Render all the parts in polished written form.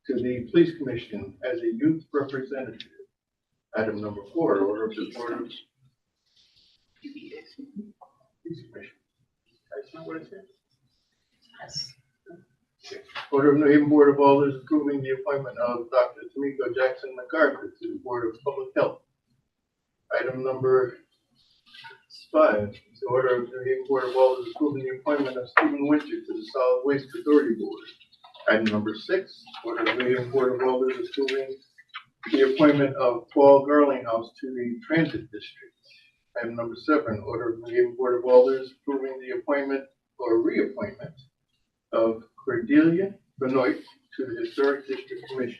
to the Police Commission as a youth representative. Item number 4, order of the Board of Police Commission. That's not what it said? Yes. Order of New Haven Board of Alders approving the appointment of Dr. Tamiko Jackson MacArthur to the Board of Public Health. Item number 5, the order of New Haven Board of Alders approving the appointment of Stephen Winter to the Solid Waste Authority Board. Item number 6, order of New Haven Board of Alders approving the appointment of Paul Garlinghouse to the Transit District. Item number 7, order of New Haven Board of Alders approving the appointment or reappointment of Cordelia Benoit to the Historic District Commission.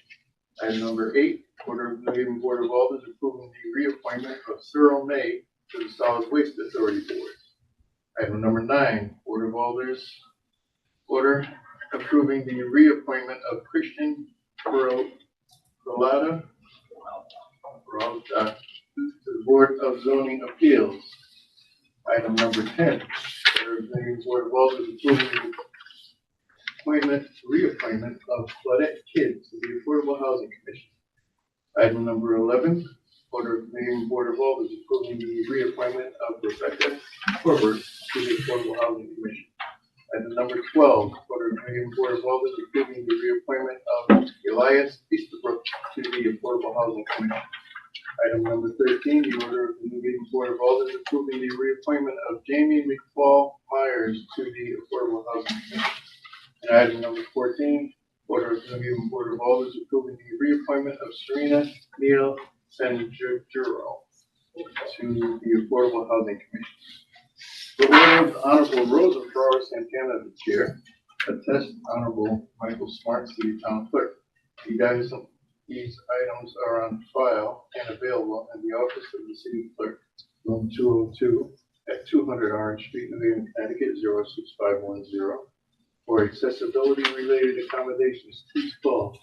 Item number 8, order of New Haven Board of Alders approving the reappointment of Cyril May to the Solid Waste Authority Board. Item number 9, order of Alders, order approving the reappointment of Christian Peralta to the Board of Zoning Appeals. Item number 10, order of New Haven Board of Alders approving the reappointment of Claudette Kidd to the Affordable Housing Commission. Item number 11, order of the New Haven Board of Alders approving the reappointment of Rebecca Corbett to the Affordable Housing Commission. Item number 12, order of the New Haven Board of Alders approving the reappointment of Elias Easterbrook to the Affordable Housing Commission. Item number 13, the order of the New Haven Board of Alders approving the reappointment of Jamie McFall Myers to the Affordable Housing Commission. And item number 14, order of the New Haven Board of Alders approving the reappointment of Serena Neal Sanjuro to the Affordable Housing Commission. The order of Honorable Rosa Flora Santana, the chair, attest Honorable Michael Smart, City Town Clerk. These items are on file and available in the office of the City Clerk, room 202 at 200 Orange Street, New Haven, Connecticut, 06510. For accessibility related accommodations, please call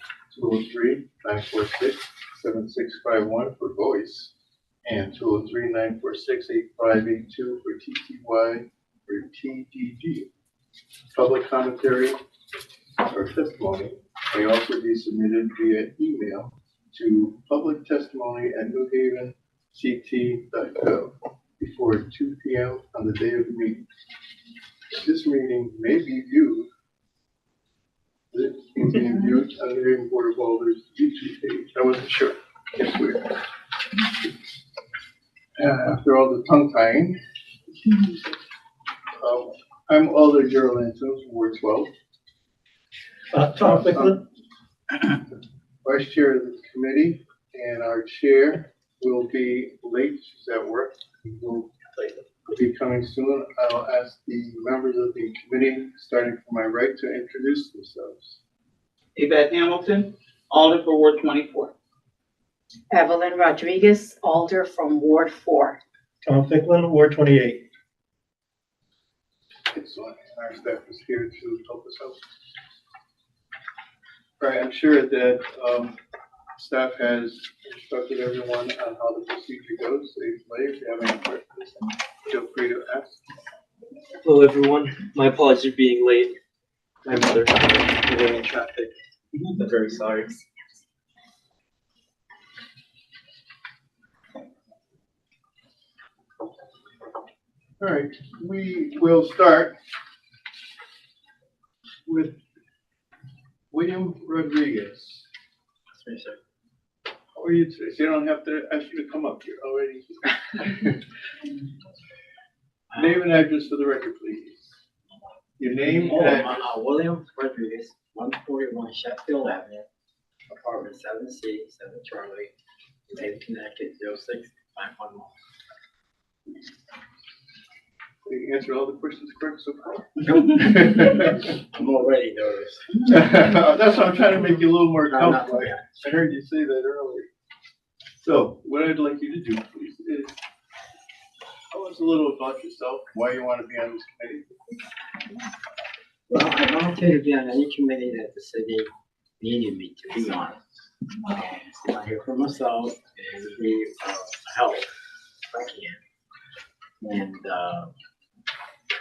203-946-7651 for voice and 203-946-8582 for TTY or TDG. Public commentary or testimony may also be submitted via email to publictestimony@newhavenct.gov before 2 p.m. on the day of the meeting. This meeting may be viewed on the New Haven Board of Alders YouTube page. I wasn't sure. Yes, we are. After all the tongue tying, I'm Alder Gerald Antunes, Ward 12. Tom Ficklin. Vice Chair of the committee, and our chair will be late. She's at work. He will be coming soon. I'll ask the members of the committee, starting from my right, to introduce themselves. Yvette Hamilton, Alder for Ward 24. Evelyn Rodriguez, Alder from Ward 4. Tom Ficklin, Ward 28. Excellent. And our staff is here to help us out. All right, I'm sure that staff has instructed everyone on how the procedure goes. If you have any questions, feel free to ask. Hello, everyone. My apologies for being late. My mother was in traffic. I'm very sorry. All right, we will start with William Rodriguez. That's sir. How are you today? So you don't have to ask you to come up here already. Name and address for the record, please. Your name and address. William Rodriguez, 141 Sheffield Avenue, apartment 7C, 7 Charlie, New Haven, Connecticut, 06511. You answered all the questions correct so far? I'm already nervous. That's why I'm trying to make you a little more No, comfortable. not yet. I heard you say that earlier. So what I'd like you to do, please, is tell us a little about yourself, why you want to be on this committee. Well, I volunteer to be on any committee that the city needed me to be on. And I hear for myself and be help if I can. And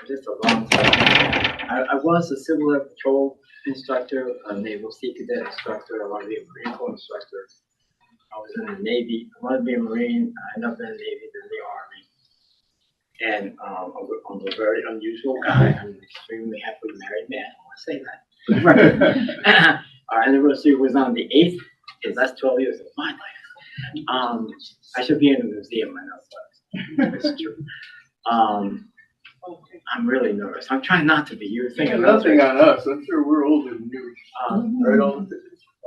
just a long time. I was a civil air patrol instructor, a naval sea cadet instructor. I want to be a Marine Corps instructor. I was in the Navy. I want to be a Marine. I ended up in the Navy, then the Army. And I'm a very unusual guy. I'm an extremely happily married man. I want to say that. Our anniversary was on the 8th, because that's 12 years of my life. I should be in a museum, I know, but it's true. I'm really nervous. I'm trying not to be. You're thinking Nothing on us. I'm sure we're older than you. Right on.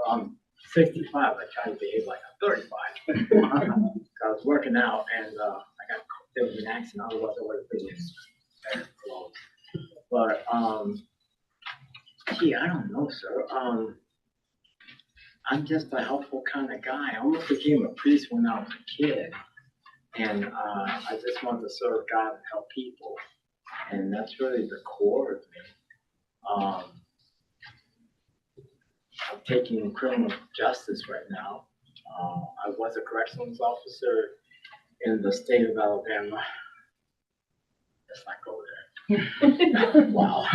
I'm 65. I try to behave like I'm 35. I was working out and there was an accident. Otherwise, I would have been close. But gee, I don't know, sir. I'm just a helpful kind of guy. I almost became a priest when I was a kid, and I just want to serve God and help people, and that's really the core of me. I'm taking criminal justice right now. I was a corrections officer in the state of Alabama. Let's not go there. Wow.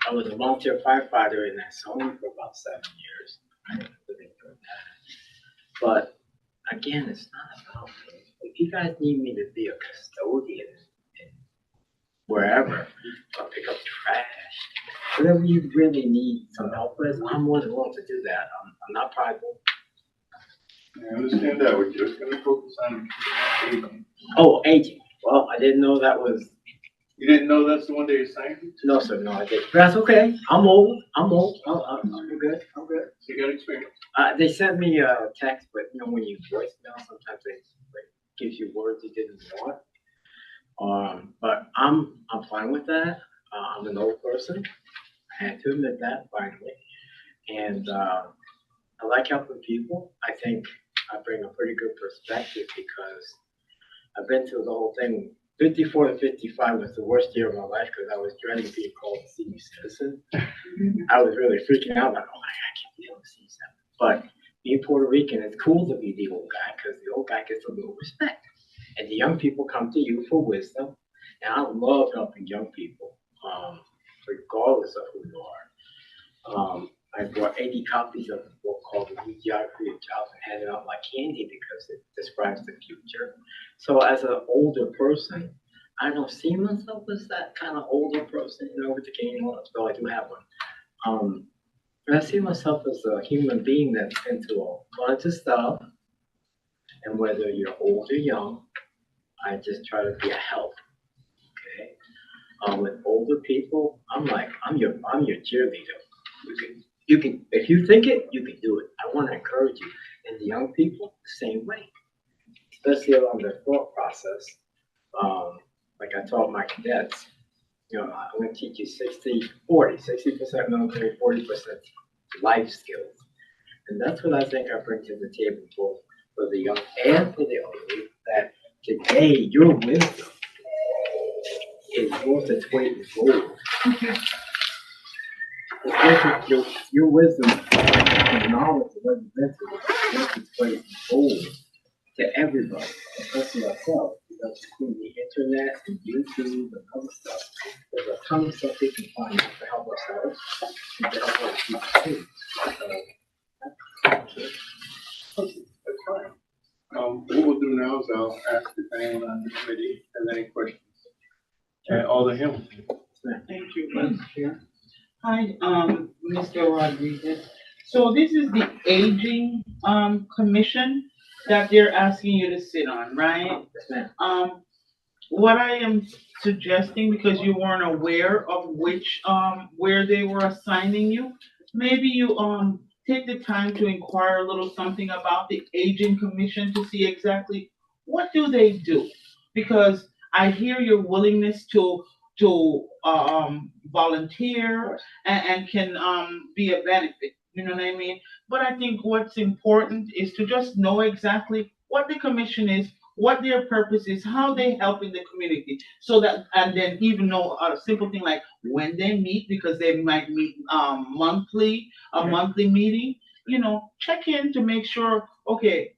I was a volunteer firefighter in that zone for about 7 years. I didn't really do that. But again, it's not about me. If you guys need me to be a custodian in wherever, or pick up trash, whatever you really need some help with, I'm more than willing to do that. I'm not prideful. I understand that. We're just gonna focus on aging. Oh, aging. Well, I didn't know that was. You didn't know that's the one they assigned you? No, sir, no, I didn't. But that's okay. I'm old. I'm good. I'm good. You got experience. They sent me a text, but you know when you voicemail, sometimes they gives you words you didn't want. But I'm fine with that. I'm an old person. I had to admit that finally, and I like helping people. I think I bring a pretty good perspective because I've been through the whole thing. 54 to 55 was the worst year of my life because I was dreading being called a senior citizen. I was really freaking out, like, oh my God, I can't be able to see that. But being Puerto Rican, it's cool to be the old guy because the old guy gets a little respect. And the young people come to you for wisdom. And I love helping young people, regardless of who you are. I brought 80 copies of a book called The New Geography of Jobs and handed out like candy because it describes the future. So as an older person, I don't see myself as that kind of older person, you know, with the cane on, though I do have one. But I see myself as a human being that's into a bunch of stuff. And whether you're old or young, I just try to be a help. Okay. With older people, I'm your cheerleader. You can, if you think it, you can do it. I want to encourage you. And the young people, the same way, especially along their thought process. Like I taught my cadets, you know, I'm going to teach you 60% military, 40% life skills. And that's what I think I bring to the table both for the young and for the elderly, that today your wisdom is worth its weight in gold. Your wisdom and knowledge of what you've been through is worth its weight in gold to everybody, especially ourselves, because between the internet and YouTube and other stuff, there's a ton of stuff we can find to help ourselves and to help other people too. That's fine. What we'll do now is I'll ask if anyone on the committee has any questions. Alder Hamilton. Thank you, Vice Chair. Hi, Mr. Rodriguez. So this is the aging, commission that they're asking you to sit on, right? What I am suggesting, because you weren't aware of which, where they were assigning you, maybe you, take the time to inquire a little something about the aging commission to see exactly what do they do? Because I hear your willingness to volunteer and can be a benefit, you know what I mean? But I think what's important is to just know exactly what the commission is, what their purpose is, how they help in the community, so that, and then even know a simple thing like when they meet, because they might meet monthly, a monthly meeting, you know, check in to make sure, okay,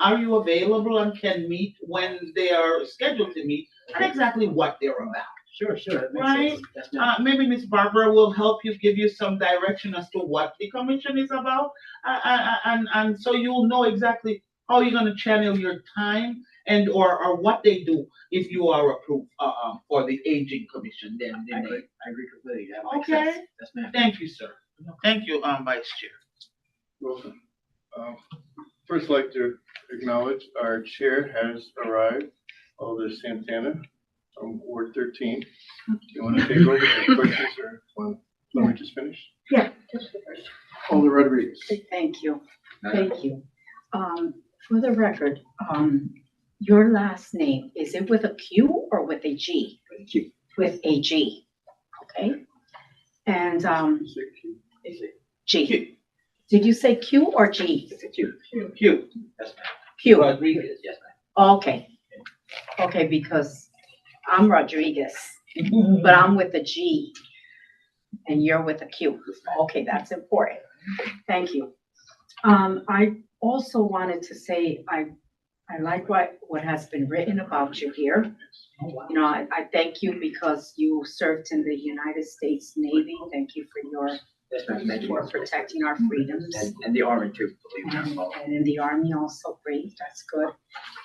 are you available and can meet when they are scheduled to meet, and exactly what they're about. Sure, that makes Right? sense. Yes, ma'am. Maybe Miss Barbara will help you, give you some direction as to what the commission is about. And so you'll know exactly how you're gonna channel your time and or what they do if you are approved, for the aging commission, then. I agree completely. That makes Okay. sense. Yes, ma'am. Thank you, sir. Thank you, Vice Chair. Welcome. First, I'd like to acknowledge our chair has arrived, Alder Santana from Ward 13. You want to take over the questions or let me just finish? Yeah, just the first. Alder Rodriguez. Thank you. Thank you. For the record, your last name, is it with a Q or with a G? Q. With a G, okay? And, Is it? G. Did you say Q or G? It's a Q. Q. Yes, ma'am. Q, Rodriguez, yes, ma'am. okay. Okay, because I'm Rodriguez, but I'm with a G and you're with a Q. Okay, that's important. Thank you. I also wanted to say, I like what has been written about you here. You know, I thank you because you served in the United States Navy. Thank you for your, Yes, ma'am. Thank you. for protecting our freedoms. And the Army too, believe it or not. And in the Army also, great, that's good.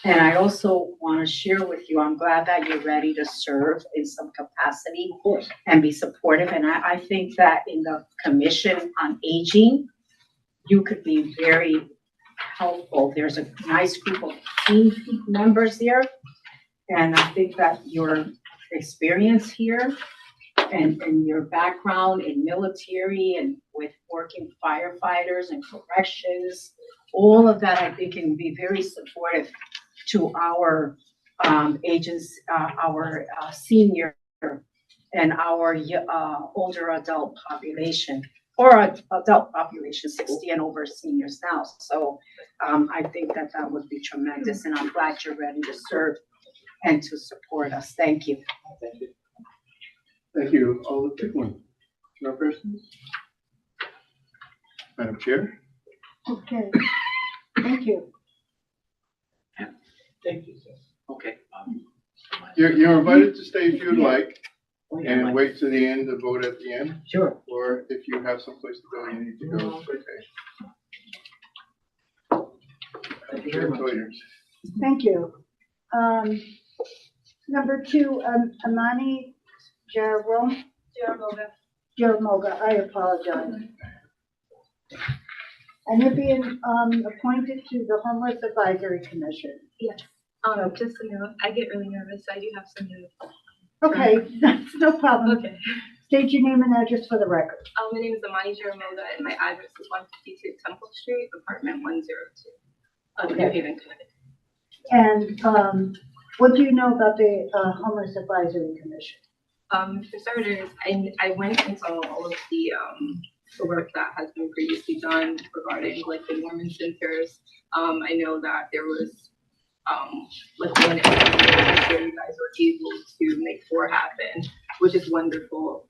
And I also want to share with you, I'm glad that you're ready to serve in some capacity. Of course. And be supportive, and I think that in the Commission on Aging, you could be very helpful. There's a nice group of team members here, and I think that your experience here and your background in military and with working firefighters and corrections, all of that I think can be very supportive to our agents, our senior and our older adult population, or adult population, 60 and over seniors now. So I think that that would be tremendous, and I'm glad you're ready to serve and to support us. Thank you. Thank you. Thank you, Alder Pickland. Chairpersons? Madam Chair? Okay, thank you. Thank you, sir. Okay. You're invited to stay if you'd like Yeah, and Mike. wait to the end to vote at the end. Sure. Or if you have someplace to go, you need to go. Okay. Thank you very much. Thank you. Number 2, Amani Jaramoga, I apologize. And you're being appointed to the Homeless Advisory Commission. Yes, just so you know, I get really nervous, so I do have some notes. Okay, that's no problem. Okay. State your name and address for the record. My name is Amani Jaramoga, and my address is 152 Temple Street, apartment 102, New Okay. Haven, Connecticut. And what do you know about the Homeless Advisory Commission? For starters, I went and saw all of the work that has been previously done regarding like the Mormon centers. I know that there was like one instance where you guys were able to make 4 happen, which is wonderful.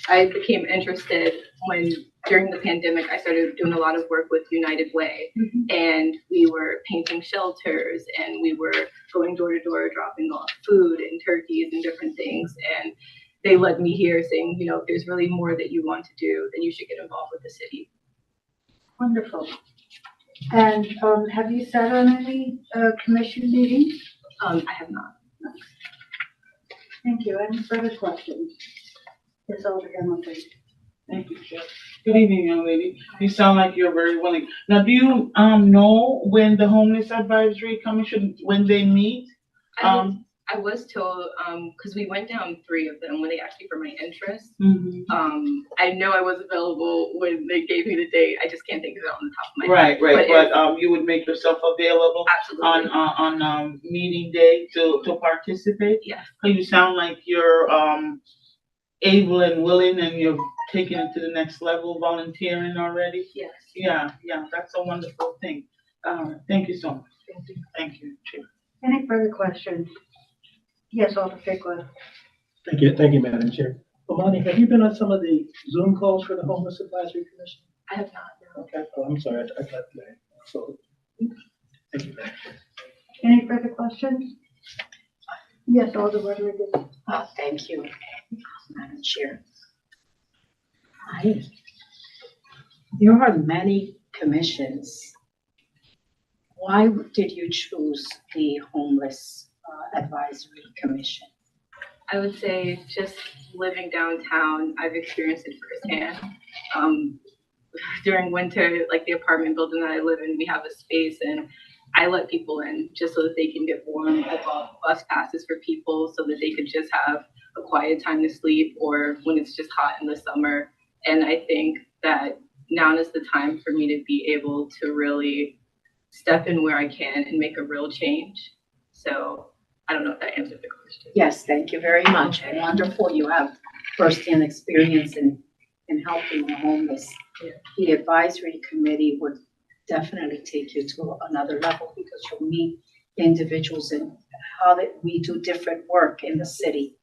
I became interested when during the pandemic I started doing a lot of work with United Way, and we were painting shelters and we were going door to door dropping off food and turkeys and different things, and they led me here saying, you know, if there's really more that you want to do, then you should get involved with the city. Wonderful. And have you sat on any commission meetings? I have not. Thank you. Any further questions? Ms. Alder Hamilton. Thank you, Chair. Good evening, young lady. You sound like you're very willing. Now, do you know when the Homeless Advisory Commission, when they meet? I was told, because we went down 3 of them when they asked me for my interest. I know I was available when they gave me the date. I just can't think of it on the top of my head. Right, But but you would make yourself available Absolutely. on meeting day to participate? Yes. So you sound like you're able and willing, and you're taking it to the next level, volunteering already? Yes. Yeah, that's a wonderful thing. Thank you so much. Thank you. Thank you, Chair. Any further questions? Yes, Alder Pickler. Thank you, Madam Chair. Amani, have you been on some of the Zoom calls for the Homeless Advisory Commission? I have not. No. Okay, oh, I'm sorry, I got that. So, thank you, Madam Chair. Any further questions? Yes, Alderman Rodriguez. Thank you, Madam Chair. Hi. There are many commissions. Why did you choose the Homeless Advisory Commission? I would say just living downtown, I've experienced it firsthand. During winter, like the apartment building that I live in, we have a space and I let people in just so that they can get warm. I bought bus passes for people so that they could just have a quiet time to sleep or when it's just hot in the summer. And I think that now is the time for me to be able to really step in where I can and make a real change. So I don't know if that answered the question. Yes, thank you very much. Wonderful. You have firsthand experience in helping the homeless. Yeah. The advisory committee would definitely take you to another level because you'll meet individuals and how that we do different work in the city.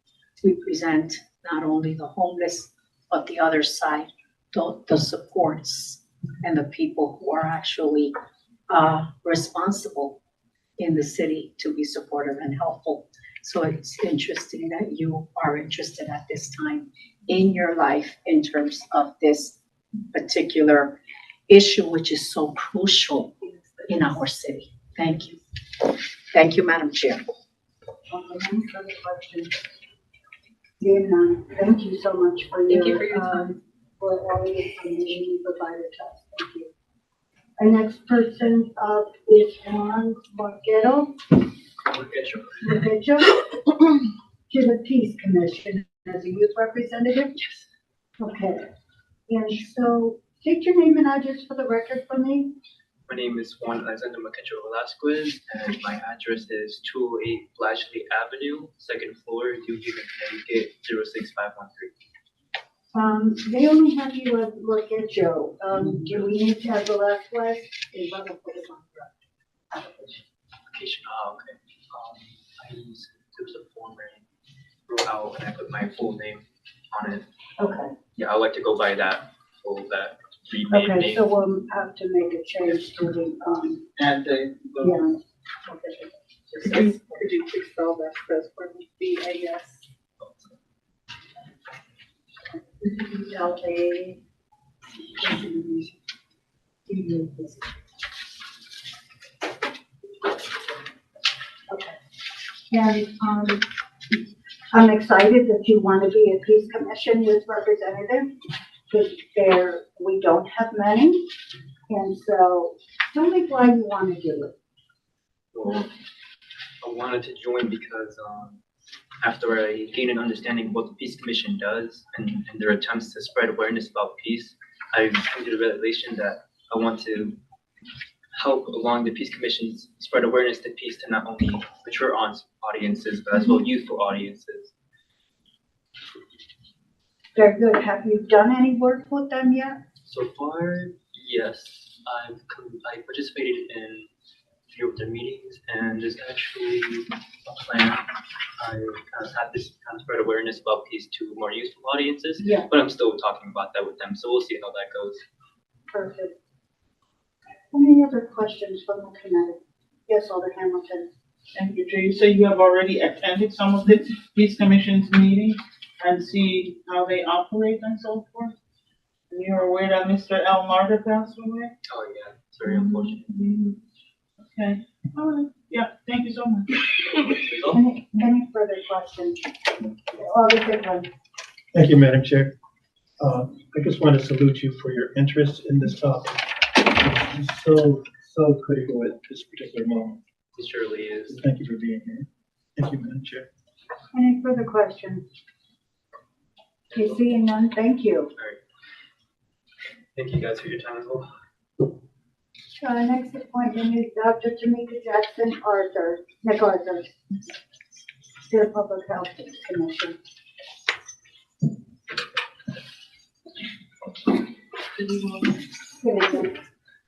We present not only the homeless, but the other side, the supports and the people who are actually responsible in the city to be supportive and helpful. So it's interesting that you are interested at this time in your life in terms of this particular issue, which is so crucial in our city. Thank you. Thank you, Madam Chair. Any further questions? Hearing none, thank you so much for Thank you for your time. For all the information you provided to us. Thank you. Our next person up is Juan Marquero. Marquero, to the Peace Commission as a youth representative? Yes. Okay. And so, state your name and address for the record for me. My name is Juan Alexander Maquecho Velasquez, and my address is 208 Blashley Avenue, second floor, New Haven, Connecticut, 06513. They only have you as Marquero. Do we need to have the last one? Is what I'll put it on the application. Application, okay. There was a form where I wrote out and I put my full name on it. Okay. Yeah, I'd like to go by that, remade Okay, name. so we'll have to make a change to the, And the, yeah. could you please spell that first for me? BAS. LA. Okay. And, I'm excited that you want to be a peace commission youth representative, because we don't have many. And so, tell me why you want to do it. Well, I wanted to join because after I gained an understanding of what the Peace Commission does and their attempts to spread awareness about peace, I've come to the realization that I want to help along the Peace Commission's spread awareness to peace to not only mature audiences, but as well youthful audiences. Very good. Have you done any work with them yet? So far, yes. I participated in a few of their meetings, and there's actually a plan. I kind of had this kind of spread awareness about peace to more youthful audiences, Yeah. but I'm still talking about that with them, so we'll see how that goes. Perfect. Any other questions from the committee? Yes, Alder Hamilton. Thank you, Jay. So you have already attended some of the Peace Commission's meetings and see how they operate and so forth? And you're aware that Mr. L. Marta passed away? Oh yeah, it's very unfortunate. Mhm. Okay, all right, yeah, thank you so much. Any further questions? Alder Goodwin. Thank you, Madam Chair. I just want to salute you for your interest in this topic. It's so critical at this particular moment. It surely is. Thank you for being here. Thank you, Madam Chair. Any further questions? Okay, seeing none, thank you. All right. Thank you guys for your time as well. Next appointment is Dr. Tamika Jackson MacArthur, State Public Health Commission.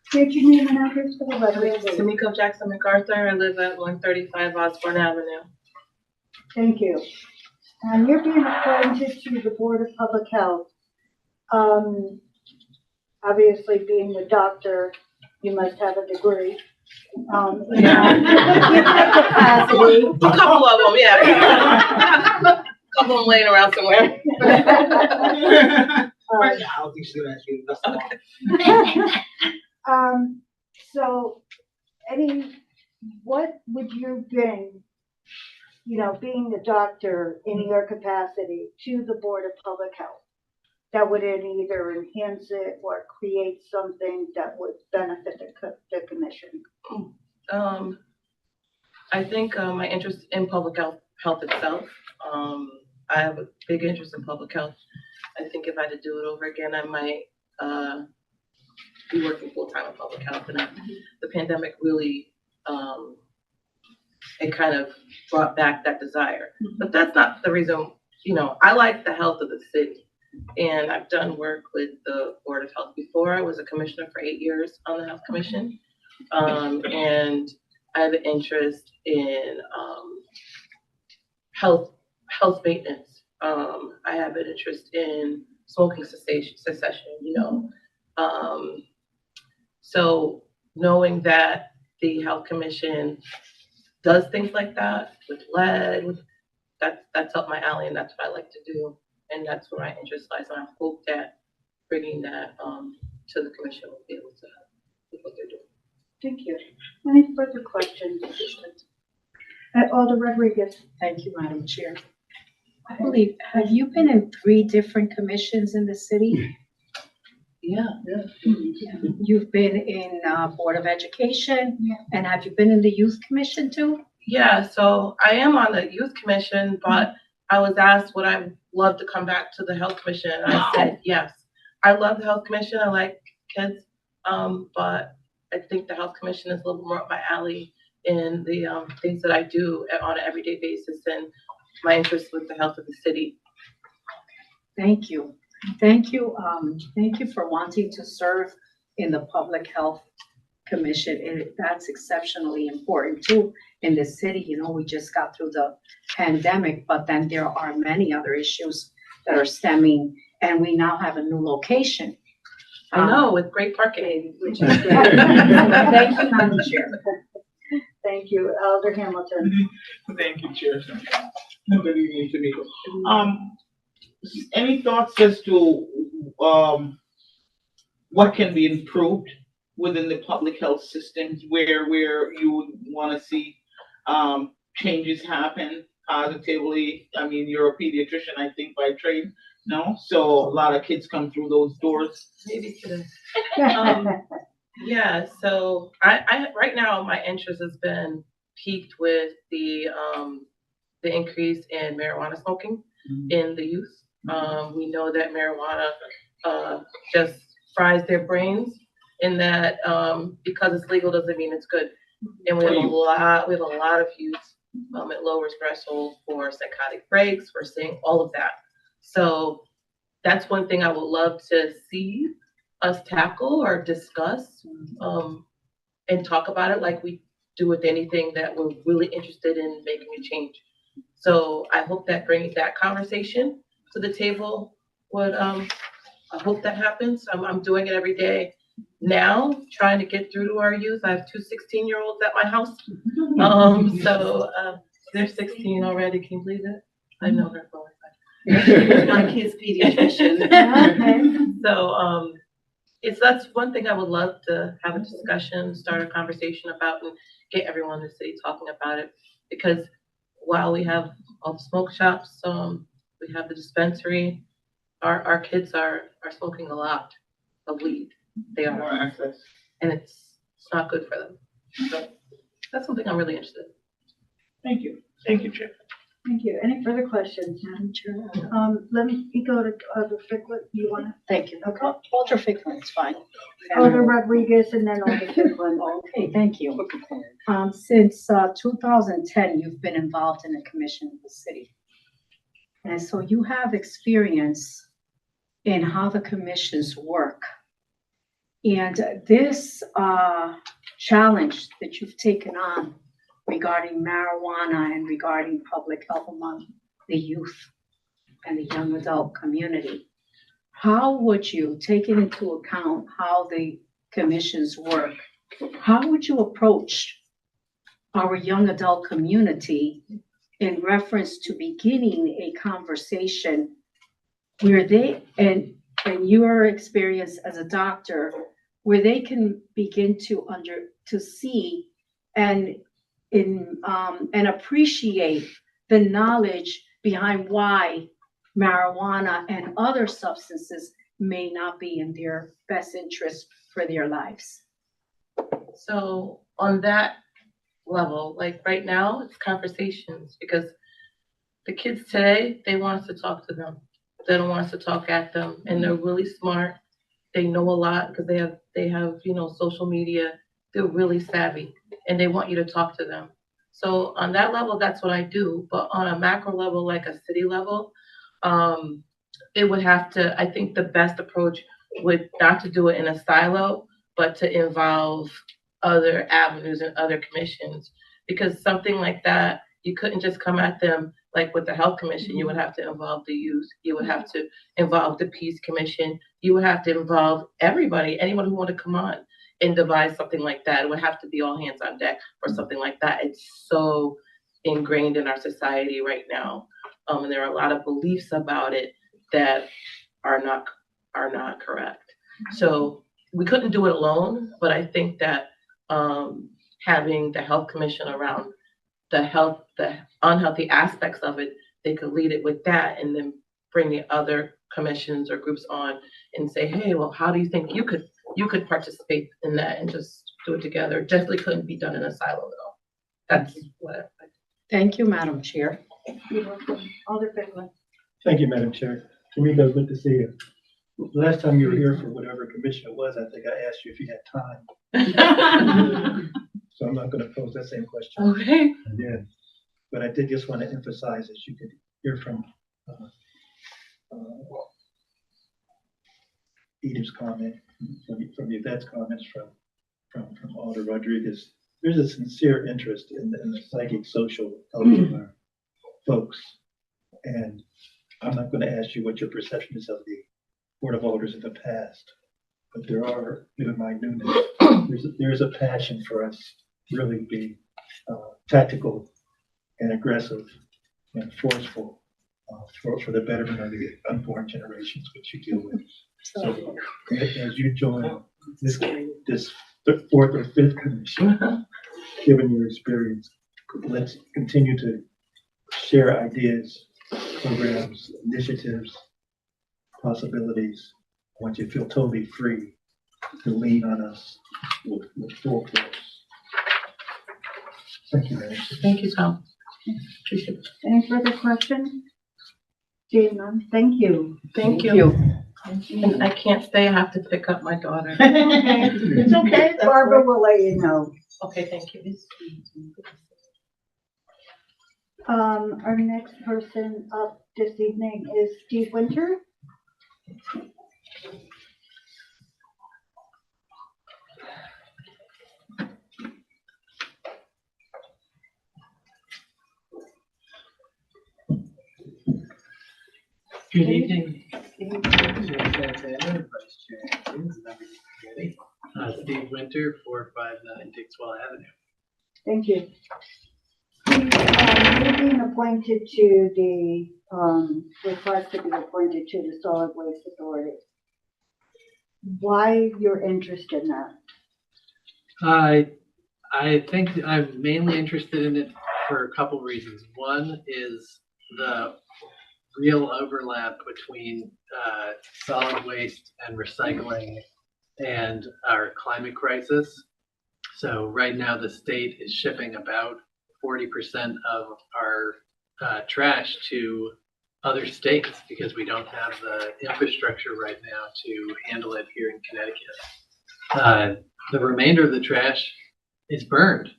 State your name and address for the record. Tamiko Jackson MacArthur. I live at 135 Osborne Avenue. Thank you. And you're being appointed to the Board of Public Health. Obviously, being a doctor, you must have a degree. In that capacity, A couple of them, yeah. A couple of them laying around somewhere. Right now, I don't think she's gonna ask you, that's all. So, what would you bring, being a doctor in your capacity to the Board of Public Health? That would either enhance it or create something that would benefit the commission? I think my interest in public health itself. I have a big interest in public health. I think if I had to do it over again, I might be working full time in public health. And the pandemic really, it kind of brought back that desire. But that's not the reason. I like the health of the city, and I've done work with the Board of Health before. I was a commissioner for 8 years on the Health Commission, and I have an interest in health maintenance. I have an interest in smoking cessation. So knowing that the Health Commission does things like that with lead, that's up my alley, and that's what I like to do, and that's where my interest lies. And I hope that bringing that to the commission will be able to help with what they're doing. Thank you. Any further questions? Alder Rodriguez. Thank you, Madam Chair. I believe, have you been in 3 different commissions in the city? Yeah. You've been in Board of Education, and have you been in the Youth Commission too? Yeah, so I am on the Youth Commission, but I was asked would I love to come back to the Health Commission, and I said yes. I love the Health Commission. I like kids, but I think the Health Commission is a little more up my alley in the things that I do on an everyday basis and my interest with the health of the city. Thank you. Thank you. Thank you for wanting to serve in the Public Health Commission. And that's exceptionally important too in the city. We just got through the pandemic, but then there are many other issues that are stemming, and we now have a new location. I know, with great parking. Which is great. Thank you, Madam Chair. Thank you, Alder Hamilton. Thank you, Chair. Nobody needs to make any thoughts as to what can be improved within the public health systems where you would want to see changes happen positively? I mean, you're a pediatrician, I think, by trade, no? So a lot of kids come through those doors. Maybe today. Yeah, so I right now my interest has been piqued with the increase in marijuana smoking in the youth. We know that marijuana just fries their brains, in that because it's legal doesn't mean it's good. And we have a lot of youth. It lowers thresholds for psychotic breaks. We're seeing all of that. So that's one thing I would love to see us tackle or discuss and talk about it like we do with anything that we're really interested in making a change. So I hope that bringing that conversation to the table would, I hope that happens. I'm doing it every day now, trying to get through to our youth. I have 2 16-year-olds at my house. So they're 16 already. Can you believe it? I know her for my kid's pediatrician. So that's one thing I would love to have a discussion, start a conversation about, and get everyone in the city talking about it. Because while we have all the smoke shops, we have the dispensary, our kids are smoking a lot of weed. They are. More access. And it's not good for them. So that's something I'm really interested in. Thank you. Thank you, Chair. Thank you. Any further questions? Madam Chair. Let me go to Alder Ficklin. You want to? Thank you. Okay. Walter Ficklin, it's fine. Alder Rodriguez and then Alder Ficklin. Okay, thank you. Since 2010, you've been involved in the commission of the city. And so you have experience in how the commissions work. And this challenge that you've taken on regarding marijuana and regarding public health among the youth and the young adult community, how would you, taking into account how the commissions work, how would you approach our young adult community in reference to beginning a conversation where they, and your experience as a doctor, where they can begin to see and and appreciate the knowledge behind why marijuana and other substances may not be in their best interest for their lives. So on that level, like right now, it's conversations because the kids today, they want us to talk to them. They don't want us to talk at them, and they're really smart. They know a lot because they have social media. They're really savvy, and they want you to talk to them. So on that level, that's what I do. But on a macro level, like a city level, it would have to. I think the best approach would not to do it in a silo, but to involve other avenues and other commissions, because something like that, you couldn't just come at them like with the health commission. You would have to involve the youth. You would have to involve the peace commission. You would have to involve everybody, anyone who wanted to come on and devise something like that. It would have to be all hands on deck or something like that. It's so ingrained in our society right now. And there are a lot of beliefs about it that are not correct. So we couldn't do it alone, but I think that having the health commission around the unhealthy aspects of it, they could lead it with that and then bring the other commissions or groups on and say, hey, well, how do you think you could participate in that and just do it together? It definitely couldn't be done in a silo though. That's what I think. Thank you, Madam Chair. You're welcome. Alder Ficklen. Thank you, Madam Chair. Tamika, good to see you. Last time you were here for whatever commission it was, I think I asked you if you had time. So I'm not going to pose that same question. Okay. Yeah, but I did just want to emphasize, as you could hear from Edith's comment, from Yvette's comments, from Alder Rodriguez, there's a sincere interest in the psychic social health of our folks. And I'm not going to ask you what your perception is of the Board of Alders in the past, but there are, given my newness, there's a passion for us really be tactical and aggressive and forceful for the betterment of the unborn generations which you deal with. So as you join this fourth or fifth commission, given your experience, let's continue to share ideas, programs, initiatives, possibilities. I want you to feel totally free to lean on us with full force. Thank you, Mary. Thank you, Tom. Appreciate it. Any further questions? Seeing none, thank you. Thank you. And I can't stay. I have to pick up my daughter. It's okay, Barbara will let you know. Okay, thank you. Our next person up this evening is Steve Winter. Good evening. Chair Santana, Vice Chair Atkins, members of the committee. Steve Winter, 459 Dixwell Avenue. Thank you. Steve, you're being appointed to the, request to be appointed to the Solid Waste Authority. Why your interest in that? I think I'm mainly interested in it for a couple reasons. One is the real overlap between solid waste and recycling and our climate crisis. So right now the state is shipping about 40% of our trash to other states because we don't have the infrastructure right now to handle it here in Connecticut. The remainder of the trash is burned.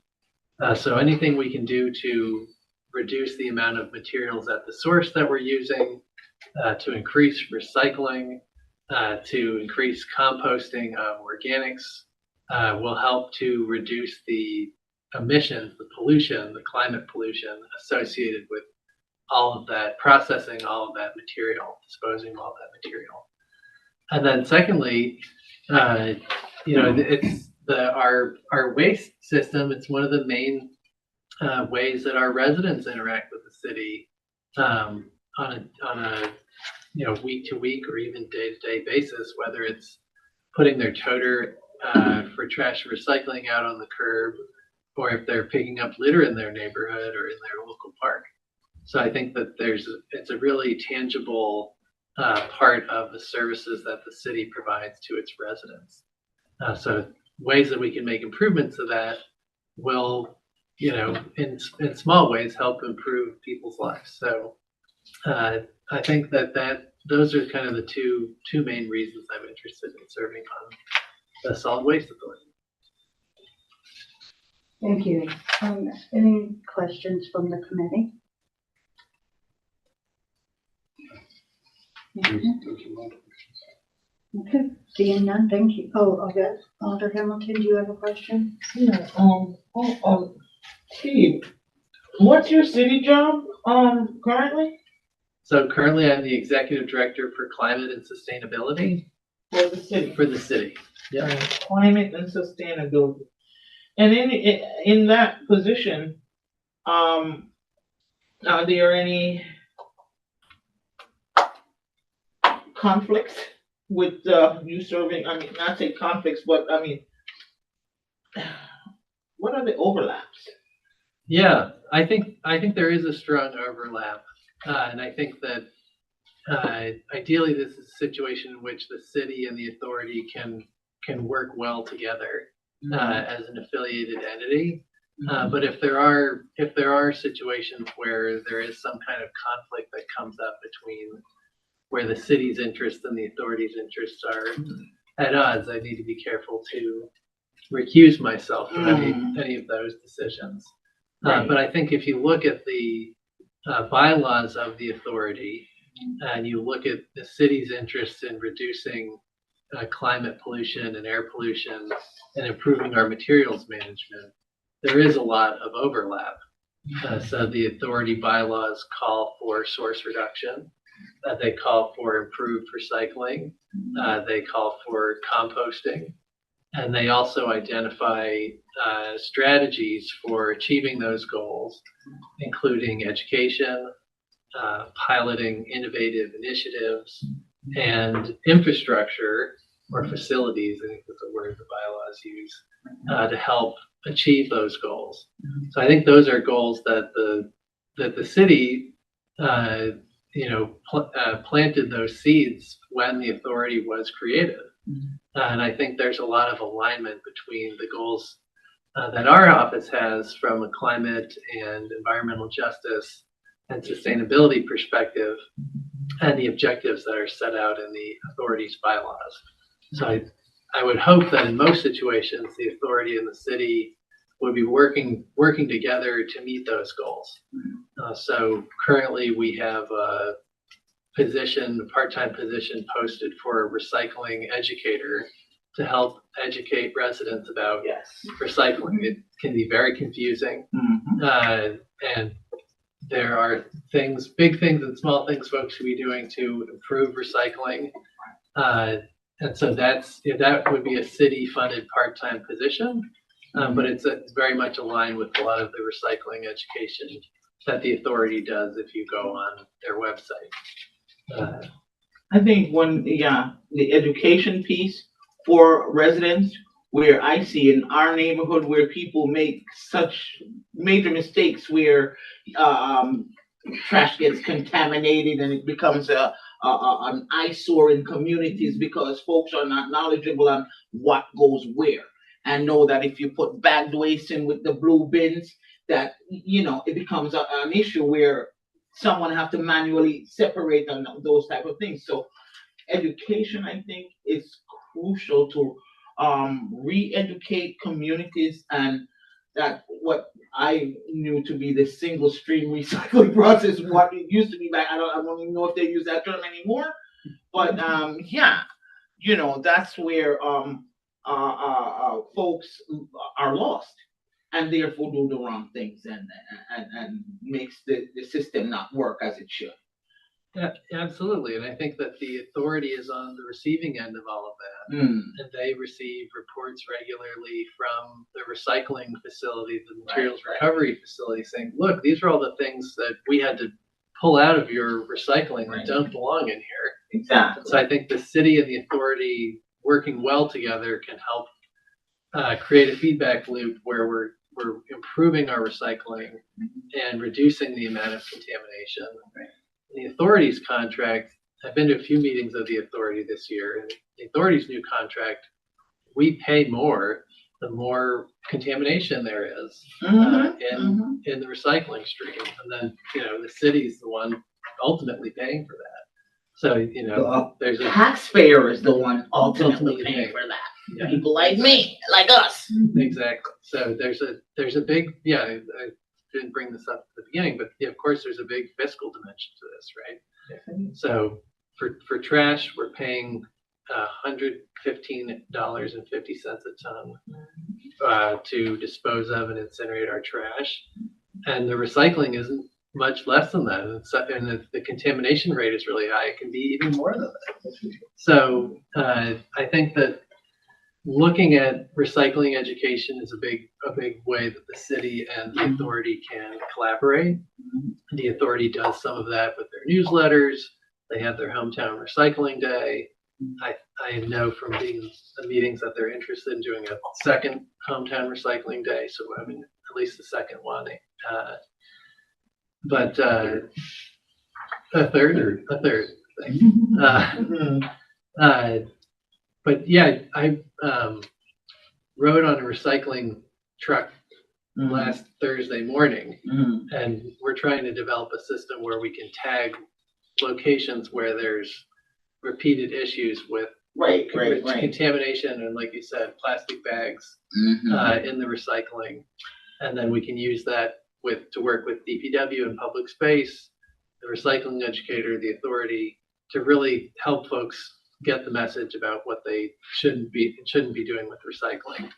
So anything we can do to reduce the amount of materials at the source that we're using, to increase recycling, to increase composting of organics, will help to reduce the emissions, the pollution, the climate pollution associated with all of that, processing all of that material, disposing all that material. And then secondly, our waste system, it's one of the main ways that our residents interact with the city on a week to week or even day to day basis, whether it's putting their toter for trash and recycling out on the curb, or if they're picking up litter in their neighborhood or in their local park. So I think that it's a really tangible part of the services that the city provides to its residents. So ways that we can make improvements to that will, in small ways, help improve people's lives. So I think that those are kind of the two main reasons I'm interested in serving on the Solid Waste Authority. Thank you. Any questions from the committee? Okay, seeing none, thank you. Oh, okay. Alder Hamilton, do you have a question? Yeah, Steve, what's your city job, currently? So currently I'm the Executive Director for Climate and Sustainability For the city? for the city. Yeah. Climate and sustainability. And in that position, are there any conflicts with you serving? I mean, not say conflicts, but I mean, what are the overlaps? Yeah, I think there is a strong overlap, and I think that ideally this is a situation in which the city and the authority can work well together as an affiliated entity. But if there are situations where there is some kind of conflict that comes up between where the city's interests and the authority's interests are at odds, I need to be careful to recuse myself from any of those decisions. Right. But I think if you look at the bylaws of the authority and you look at the city's interest in reducing climate pollution and air pollution and improving our materials management, there is a lot of overlap. So the authority bylaws call for source reduction. They call for improved recycling. They call for composting. And they also identify strategies for achieving those goals, including education, piloting innovative initiatives, and infrastructure or facilities, I think that's the word the bylaws use, to help achieve those goals. So I think those are goals that the city planted those seeds when the authority was created. And I think there's a lot of alignment between the goals that our office has from a climate and environmental justice and sustainability perspective and the objectives that are set out in the authority's bylaws. So I would hope that in most situations, the authority and the city would be working together to meet those goals. So currently we have a part-time position posted for a recycling educator to help educate residents about recycling. It can be very confusing. And there are big things and small things folks should be doing to improve recycling. And so that would be a city-funded part-time position, but it's very much aligned with a lot of the recycling education that the authority does if you go on their website. I think the education piece for residents, where I see in our neighborhood where people make such major mistakes where trash gets contaminated and it becomes an eyesore in communities because folks are not knowledgeable on what goes where, and know that if you put bagged waste in with the blue bins, that it becomes an issue where someone have to manually separate on those type of things. So education, I think, is crucial to re-educate communities, and that what I knew to be the single stream recycling process, what it used to be back. I don't even know if they use that term anymore, but that's where folks are lost and therefore do the wrong things and makes the system not work as it should. Yeah, absolutely. And I think that the authority is on the receiving end of all of that. Mm, And they receive reports regularly from the recycling facility, the materials recovery facility, saying, look, these are all the things that we had to pull out of your recycling that don't belong in here. exactly. So I think the city and the authority working well together can help create a feedback loop where we're improving our recycling and reducing the amount of contamination. The authority's contract, I've been to a few meetings of the authority this year, and the authority's new contract, we pay more the more contamination there is in the recycling stream. And then, the city's the one ultimately paying for that. So, there's a Taxpayer is the one ultimately ultimately paying paying. for that. Yeah. People like me, like us. Exactly. So there's a big, I didn't bring this up at the beginning, but of course there's a big fiscal dimension to this, right? So for trash, we're paying $115.50 a ton to dispose of and incinerate our trash, and the recycling isn't much less than that. And if the contamination rate is really high, it can be even more than that. So I think that looking at recycling education is a big way that the city and the authority can collaborate. The authority does some of that with their newsletters. They have their hometown recycling day. I know from being in the meetings that they're interested in doing a second hometown recycling day. So I mean, at least the second one. But a third. But yeah, I rode on a recycling truck last Thursday morning, and we're trying to develop a system where we can tag locations where there's repeated issues with contamination and, like you said, plastic bags in the recycling, and then we can use that to work with DPW and public space, the recycling educator, the authority, to really help folks get the message about what they shouldn't be doing with recycling.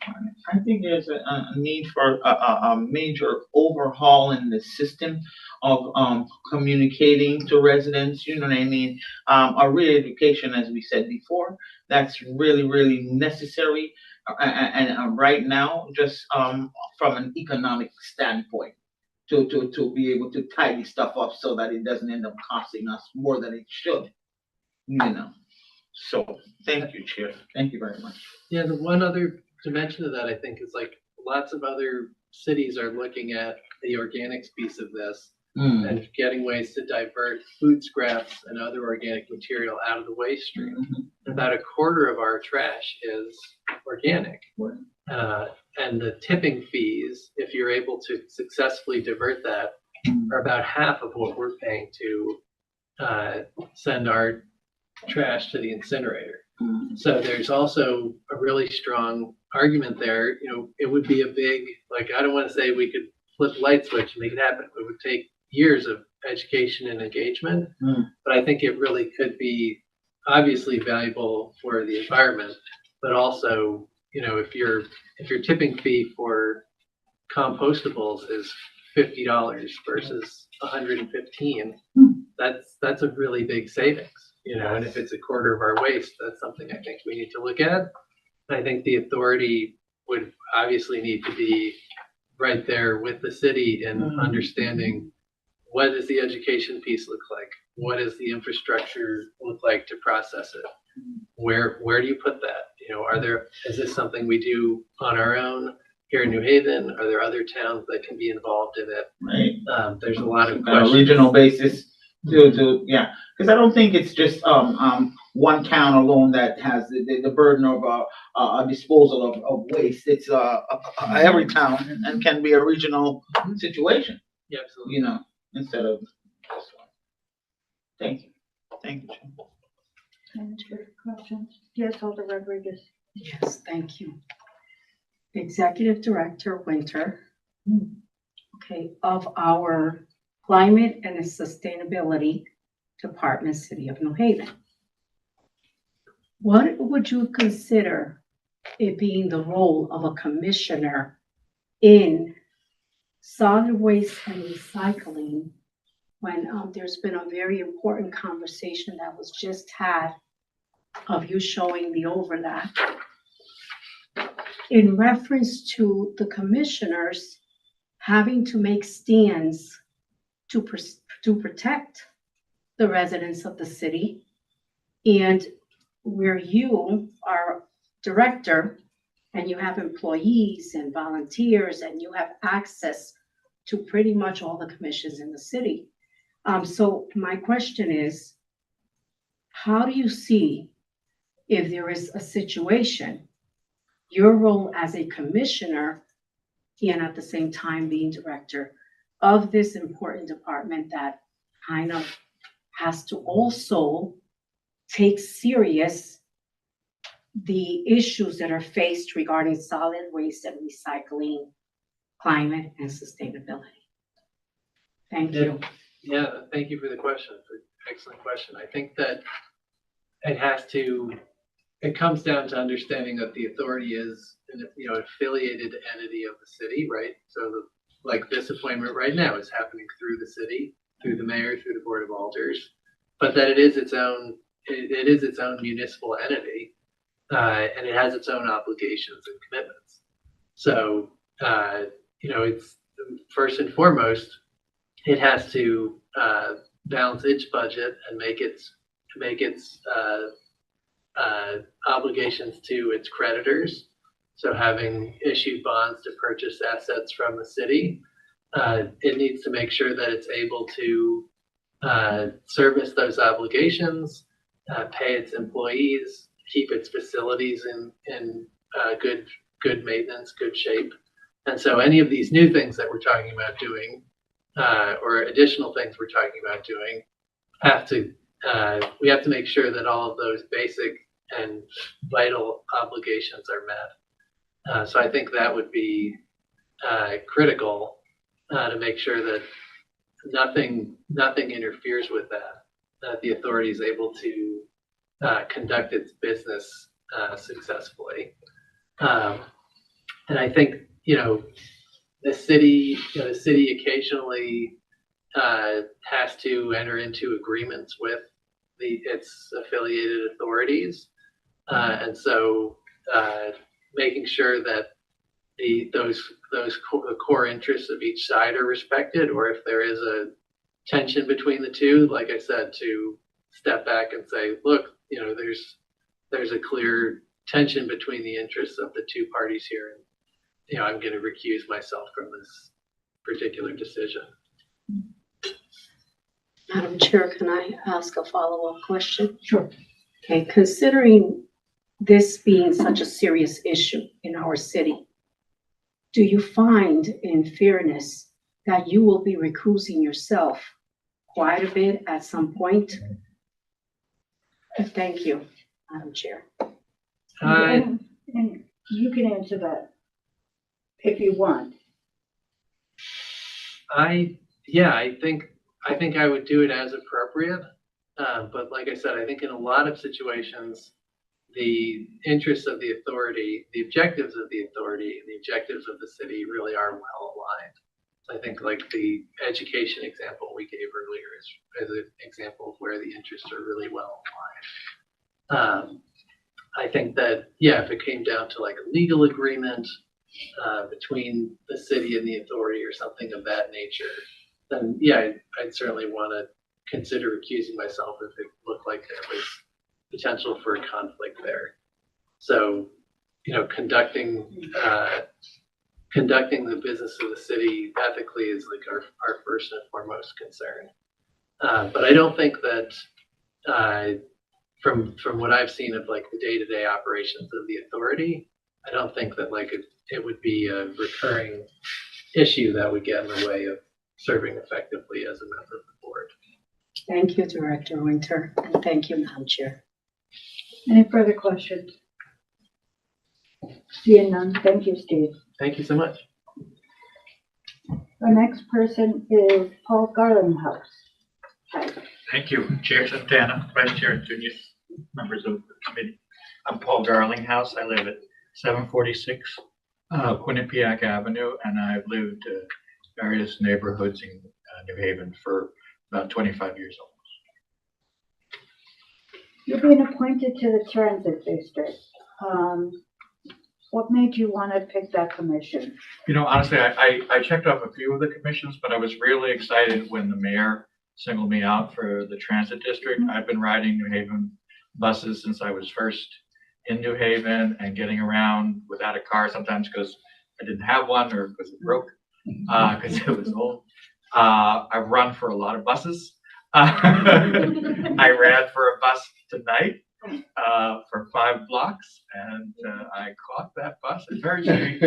I think there's a need for a major overhaul in the system of communicating to residents. You know what I mean? A re-education, as we said before, that's really necessary. And right now, just from an economic standpoint, to be able to tidy stuff up so that it doesn't end up costing us more than it should. So thank you, Chair. Thank you very much. Yeah, the one other dimension of that, I think, is like lots of other cities are looking at the organics piece of this and getting ways to divert food scraps and other organic material out of the waste stream. About a quarter of our trash is organic. And the tipping fees, if you're able to successfully divert that, are about half of what we're paying to send our trash to the incinerator. So there's also a really strong argument there. It would be a big, I don't want to say we could flip a light switch and make it happen. It would take years of education and engagement, but I think it really could be obviously valuable for the environment, but also, if your tipping fee for compostables is $50 versus $115, that's a really big savings. And if it's a quarter of our waste, that's something I think we need to look at. I think the authority would obviously need to be right there with the city in understanding what does the education piece look like? What does the infrastructure look like to process it? Where do you put that? Is this something we do on our own here in New Haven? Are there other towns that can be involved in it? Right. There's a lot of questions. On a regional basis. Because I don't think it's just one town alone that has the burden of a disposal of waste. It's every town and can be a regional situation. Yeah, absolutely. Instead of this one. Thank you. Thank you, Jim. Any questions? Yes, Alder Rodriguez. Yes, thank you. Executive Director Winter, okay, of our Climate and Sustainability Department, City of New Haven. What would you consider it being the role of a commissioner in solid waste and recycling when there's been a very important conversation that was just had of you showing the overlap in reference to the commissioners having to make stands to protect the residents of the city. And where you are director and you have employees and volunteers and you have access to pretty much all the commissions in the city. So my question is, how do you see if there is a situation, your role as a commissioner and at the same time being director of this important department that kind of has to also take serious the issues that are faced regarding solid waste and recycling, climate and sustainability? Thank you. Yeah, thank you for the question. It's an excellent question. I think that it comes down to understanding that the authority is an affiliated entity of the city, right? So like this appointment right now is happening through the city, through the mayor, through the Board of Alders, but that it is its own municipal entity, and it has its own obligations and commitments. So, it's first and foremost, it has to balance its budget and make its obligations to its creditors. So having issued bonds to purchase assets from the city, it needs to make sure that it's able to service those obligations, pay its employees, keep its facilities in good maintenance, good shape. And so any of these new things that we're talking about doing, or additional things we're talking about doing, we have to make sure that all of those basic and vital obligations are met. So I think that would be critical to make sure that nothing interferes with that the authority is able to conduct its business successfully. And I think, the city occasionally has to enter into agreements with its affiliated authorities. And so making sure that the core interests of each side are respected, or if there is a tension between the two, like I said, to step back and say, look, there's a clear tension between the interests of the two parties here, and I'm going to recuse myself from this particular decision. Madam Chair, can I ask a follow-up question? Sure. Okay, considering this being such a serious issue in our city, do you find, in fairness, that you will be recusing yourself quite a bit at some point? Thank you, Madam Chair. And you can answer that if you want. I think I would do it as appropriate. But like I said, I think in a lot of situations, the interests of the authority, the objectives of the authority, and the objectives of the city really are well aligned. So I think like the education example we gave earlier is an example of where the interests are really well aligned. I think that, if it came down to like a legal agreement between the city and the authority or something of that nature, then I'd certainly want to consider recusing myself if it looked like there was potential for a conflict there. So, conducting the business of the city ethically is like our first and foremost concern. But I don't think that from what I've seen of like the day-to-day operations of the authority, I don't think that like it would be a recurring issue that would get in the way of serving effectively as a member of the board. Thank you, Director Winter, and thank you, Madam Chair. Any further questions? Seeing none, thank you, Steve. Thank you so much. The next person is Paul Garlinghouse. Hi. Thank you, Chair Santana, Vice Chair Antunes, members of the committee. I'm Paul Garlinghouse. I live at 746 Quinnipiac Avenue, and I've lived various neighborhoods in New Haven for about 25 years old. You've been appointed to the transit district. What made you want to pick that commission? You know, honestly, I checked off a few of the commissions, but I was really excited when the mayor singled me out for the transit district. I've been riding New Haven buses since I was first in New Haven and getting around without a car sometimes because I didn't have one or because it broke, because it was old. I've run for a lot of buses. I ran for a bus tonight for 5 blocks, and I caught that bus at Perry Street.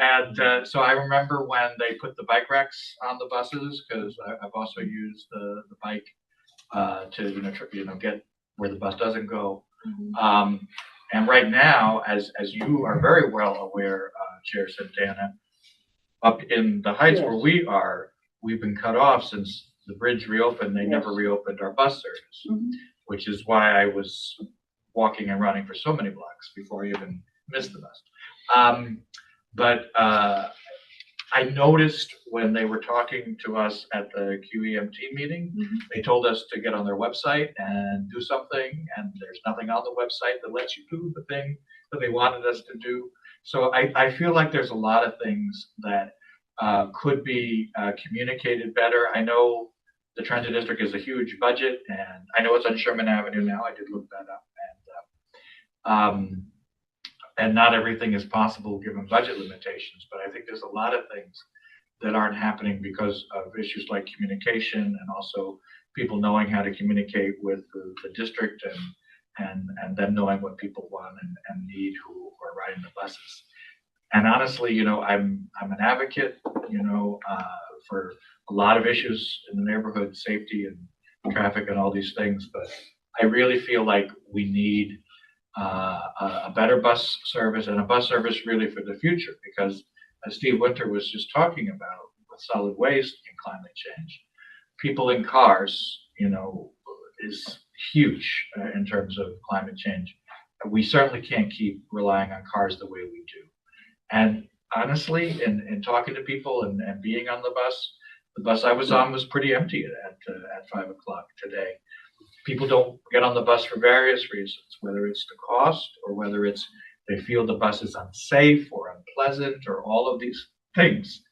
And so I remember when they put the bike racks on the buses, because I've also used the bike to get where the bus doesn't go. And right now, as you are very well aware, Chair Santana, up in the heights where we are, we've been cut off since the bridge reopened. They never reopened our bus service, which is why I was walking and running for so many blocks before I even missed the bus. But I noticed when they were talking to us at the QEMT meeting, they told us to get on their website and do something, and there's nothing on the website that lets you do the thing that they wanted us to do. So I feel like there's a lot of things that could be communicated better. I know the transit district is a huge budget, and I know it's on Sherman Avenue now. I did look that up, and not everything is possible given budget limitations. But I think there's a lot of things that aren't happening because of issues like communication and also people knowing how to communicate with the district and them knowing what people want and need who are riding the buses. And honestly, I'm an advocate, for a lot of issues in the neighborhood, safety and traffic and all these things. But I really feel like we need a better bus service, and a bus service really for the future, because as Steve Winter was just talking about with solid waste and climate change, people in cars, is huge in terms of climate change. We certainly can't keep relying on cars the way we do. And honestly, in talking to people and being on the bus I was on was pretty empty at 5 o'clock today. People don't get on the bus for various reasons, whether it's the cost or whether it's they feel the bus is unsafe or unpleasant or all of these things.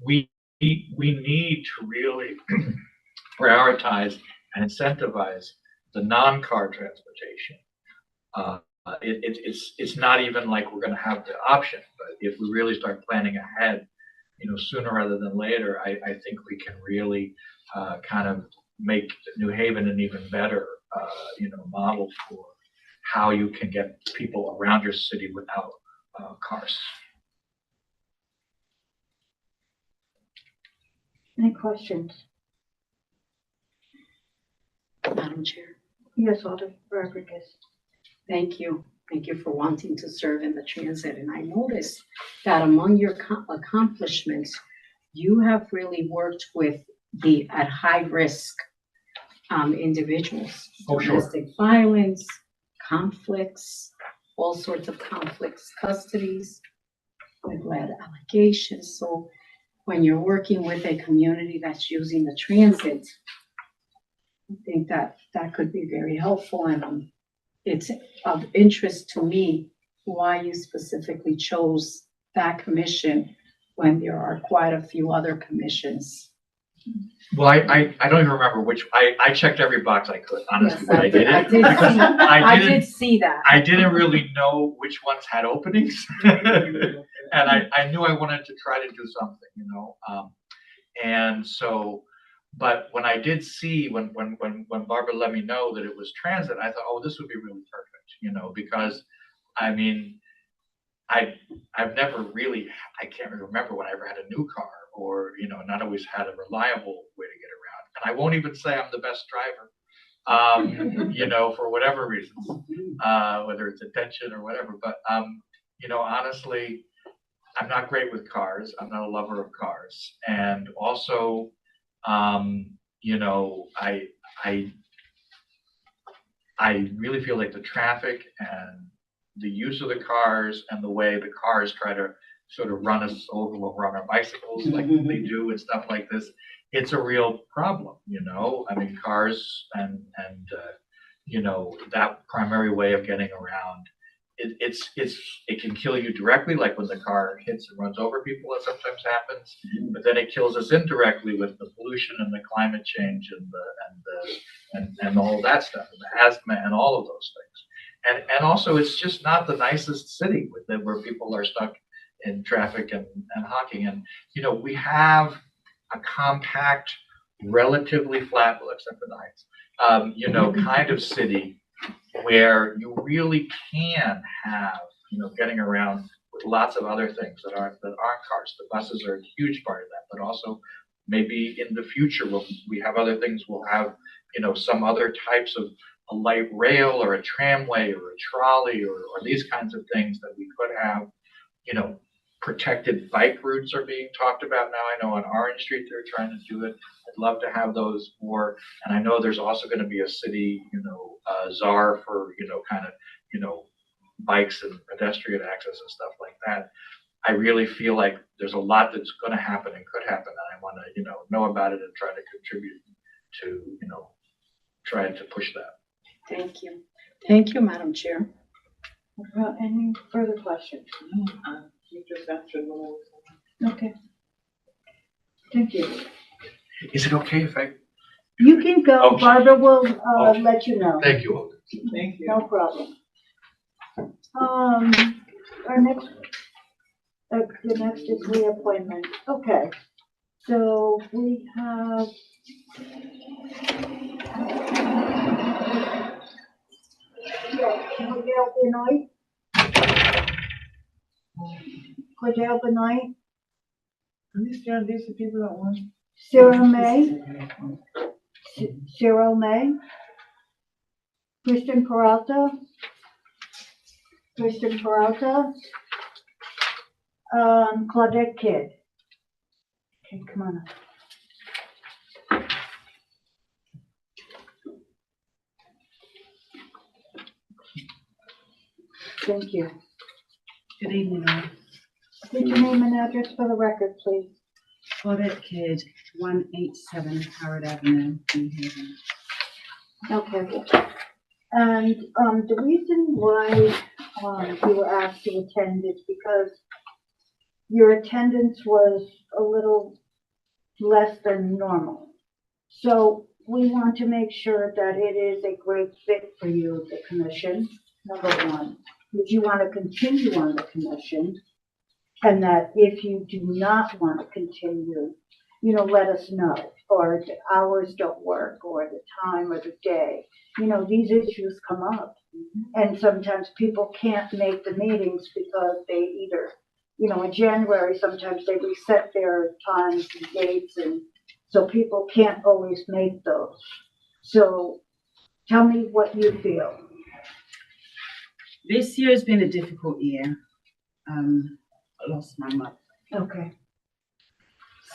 We need to really prioritize and incentivize the non-car transportation. It's not even like we're going to have the option, but if we really start planning ahead, sooner rather than later, I think we can really kind of make New Haven an even better, model for how you can get people around your city without cars. Any questions? Madam Chair. Yes, Alder Rodriguez. Thank you. Thank you for wanting to serve in the transit. And I noticed that among your accomplishments, you have really worked with the at high risk individuals, domestic violence, conflicts, all sorts of conflicts, custodies, neglect allegations. So when you're working with a community that's using the transit, I think that could be very helpful, and it's of interest to me why you specifically chose that commission when there are quite a few other commissions. Well, I don't even remember which. I checked every box I could, honestly, Yes, but I didn't. I did see that. I didn't really know which ones had openings, and I knew I wanted to try to do something, and so. But when I did see, when Barbara let me know that it was transit, I thought, oh, this would be really perfect, because I mean, I've never really, I can't remember when I ever had a new car or, not always had a reliable way to get around. And I won't even say I'm the best driver, for whatever reasons, whether it's attention or whatever. But, honestly, I'm not great with cars. I'm not a lover of cars. And also, I really feel like the traffic and the use of the cars and the way the cars try to sort of run us over when we're on our bicycles like they do and stuff like this. It's a real problem, you know? I mean, cars and you know, that primary way of getting around, it can kill you directly, like when the car hits and runs over people, that sometimes happens. But then it kills us indirectly with the pollution and the climate change and all that stuff, and the asthma and all of those things. And also, it's just not the nicest city where people are stuck in traffic and honking. And you know, we have a compact, relatively flat, well, except for the heights, you know, kind of city where you really can have, you know, getting around with lots of other things that aren't cars. The buses are a huge part of that, but also maybe in the future when we have other things, we'll have, you know, some other types of a light rail or a tramway or a trolley or these kinds of things that we could have, you know. Protected bike routes are being talked about now. I know on Orange Street they're trying to do it. I'd love to have those more. And I know there's also going to be a city, you know, czar for, you know, kind of, you know, bikes and pedestrian access and stuff like that. I really feel like there's a lot that's going to happen and could happen, and I want to, you know about it and try to contribute to, you know, trying to push that. Thank you. Thank you, Madam Chair. Any further questions? You just answered what I was. Okay. Thank you. Is it okay if I? You can go, Okay. Barbara will, Okay. let you know. Thank you, Alder. Thank you. No problem. Our next, the next is reappointment. Okay. So we have. Yeah, Cordell Benoit. Cordell Benoit. These are the people that want. Cyril May. Cyril May. Kristen Peralta. Kristen Peralta. Claudette Kidd. Okay, come on up. Thank you. Good evening, all. State your name and address for the record, please. Claudette Kidd, 187 Howard Avenue, New Haven. Okay. And, the reason why, you were asked to attend is because your attendance was a little less than normal. So we want to make sure that it is a great fit for you, the commission, number one. Would you want to continue on the commission? And that if you do not want to continue, you know, let us know, or the hours don't work, or the time or the day. You know, these issues come up. And sometimes people can't make the meetings because they either, you know, in January, sometimes they reset their times and dates, and so people can't always make those. So tell me what you feel. This year has been a difficult year. I lost my mother. Okay.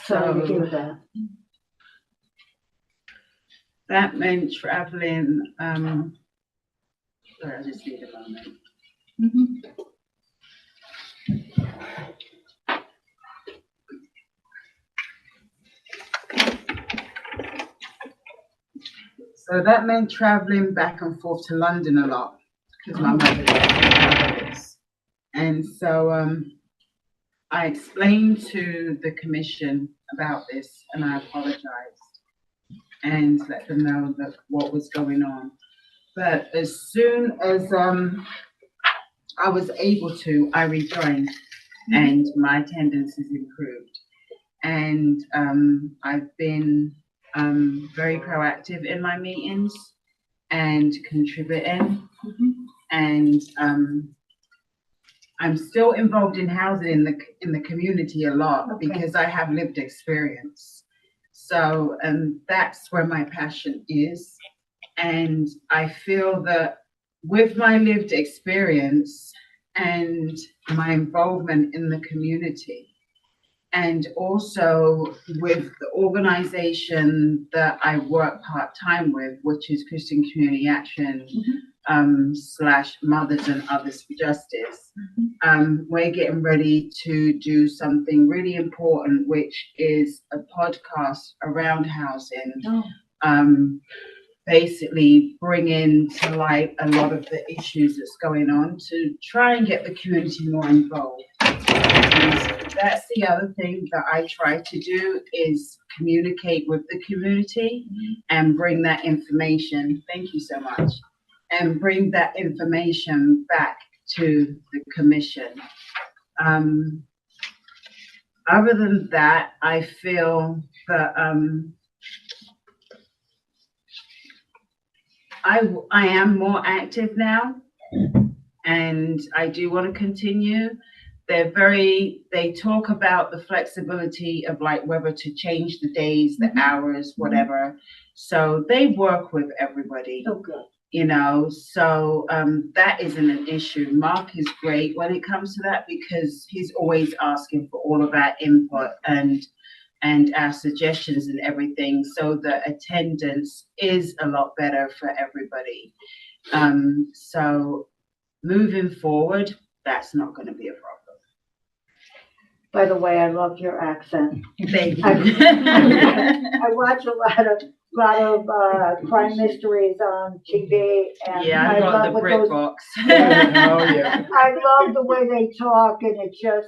Sorry to hear that. That meant traveling, sorry, I just need a moment. So that meant traveling back and forth to London a lot because my mother lives. And so I explained to the commission about this, and I apologized and let them know that what was going on. But as soon as I was able to, I rejoined, and my attendance has improved. And I've been very proactive in my meetings and contributing. And I'm still involved in housing in the community a lot because I have lived experience. So that's where my passion is. And I feel that with my lived experience and my involvement in the community, and also with the organization that I work part-time with, which is Christian Community Action, slash Mothers and Others for Justice. We're getting ready to do something really important, which is a podcast around housing. Basically bringing to light a lot of the issues that's going on to try and get the community more involved. And that's the other thing that I try to do is communicate with the community and bring that information, thank you so much, and bring that information back to the commission. Other than that, I feel that I am more active now, and I do want to continue. They talk about the flexibility of like whether to change the days, the hours, whatever. So they work with everybody. Oh, good. You know, so that isn't an issue. Mark is great when it comes to that because he's always asking for all of our input and our suggestions and everything, so the attendance is a lot better for everybody. So moving forward, that's not going to be a problem. By the way, I love your accent. Thank you. I watch a lot of crime mysteries on TV, and Yeah, I I got love the what those. BritBox. yeah. I love the way they talk, and it just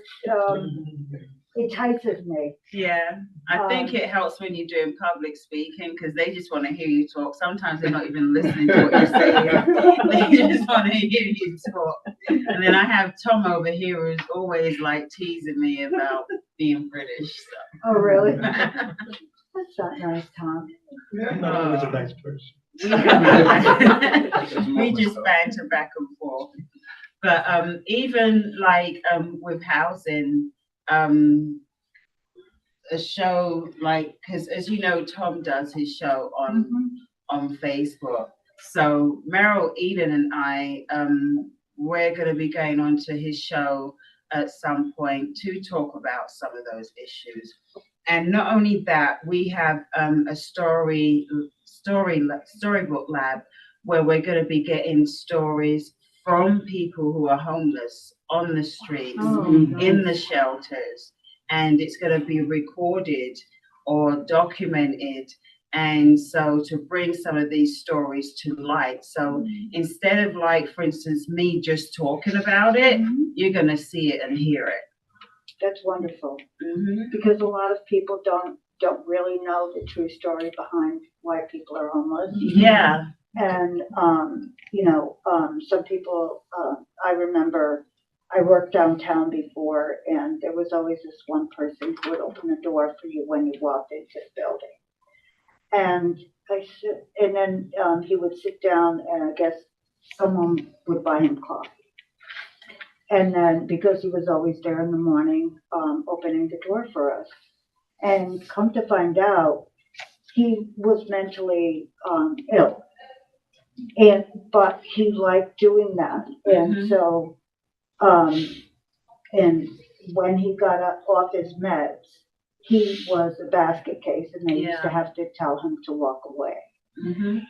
entices me. Yeah, I think it helps when you're doing public speaking because they just want to hear you talk. Sometimes they're not even listening to what you're saying. They just want to hear you talk. And then I have Tom over here who's always like teasing me about being British. So. Oh, really? That's not nice, Tom. No, he's a nice person. We just banter back and forth. But even like with housing, a show like, because as you know, Tom does his show on Facebook. So Meryl Eden and I, we're going to be going on to his show at some point to talk about some of those issues. And not only that, we have a storybook lab where we're going to be getting stories from people who are homeless on the streets, in the shelters, and it's going to be recorded or documented. And so to bring some of these stories to light. So instead of like, for instance, me just talking about it, you're going to see it and hear it. That's wonderful, because a lot of people don't really know the true story behind why people are homeless. Yeah. And, some people, I remember I worked downtown before, and there was always this one person who would open the door for you when you walked into the building. And then he would sit down, and I guess someone would buy him coffee. And then, because he was always there in the morning, opening the door for us. And come to find out, he was mentally ill. But he liked doing that. And so, and when he got off his meds, he was a basket case, and they used to have to tell him to walk away.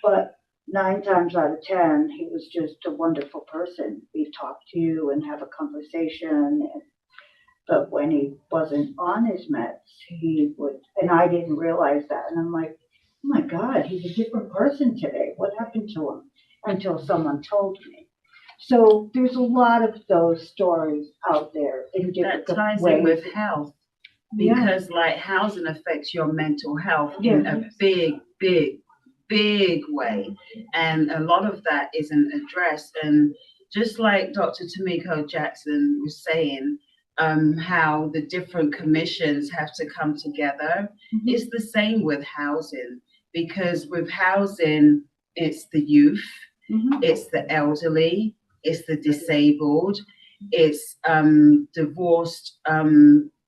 But 9 times out of 10, he was just a wonderful person. He'd talk to you and have a conversation. But when he wasn't on his meds, he would, and I didn't realize that. And I'm like, oh my God, he's a different person today. What happened to him? Until someone told me. So there's a lot of those stories out there in different ways. That ties in with health. Because like housing affects your mental health in a big way, and a lot of that isn't addressed. And just like Dr. Tamiko Jackson was saying, how the different commissions have to come together, it's the same with housing, because with housing, it's the youth, it's the elderly, it's the disabled, it's divorced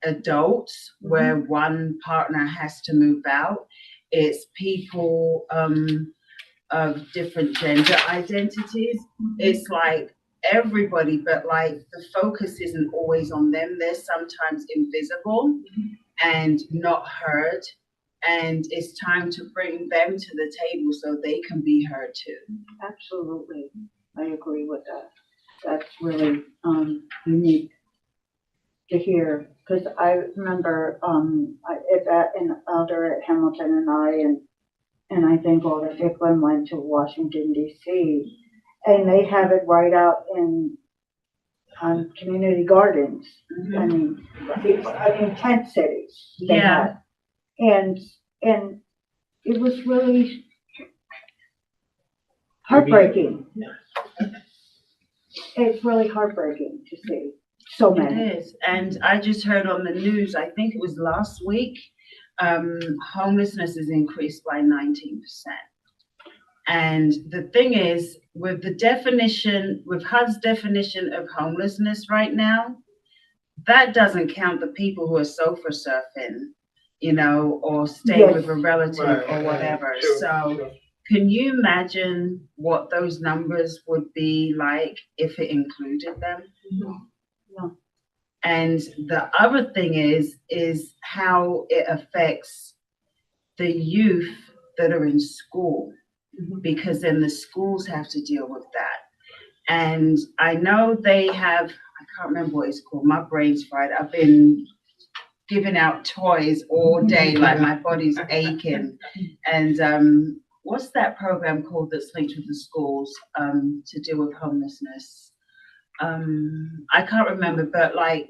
adults where one partner has to move out. It's people of different gender identities. It's like everybody, but like the focus isn't always on them. They're sometimes invisible and not heard. And it's time to bring them to the table so they can be heard too. Absolutely. I agree with that. That's really, unique to hear, because I remember, in Elder at Hamilton and I think Alder Dicklin went to Washington DC, and they have it right out on community gardens. I mean, tent cities. They Yeah. had. And it was really heartbreaking. It's really heartbreaking to see so many. It is, and I just heard on the news, I think it was last week, homelessness has increased by 19%. And the thing is, with HUD's definition of homelessness right now, that doesn't count the people who are sofa surfing, or staying with a relative or whatever. So can you imagine what those numbers would be like if it included them? No. And the other thing is how it affects the youth that are in school, because then the schools have to deal with that. And I know they have, I can't remember what it's called, my brain's fried. I've been giving out toys all day, like my body's aching. And what's that program called that's linked with the schools to deal with homelessness? I can't remember, but like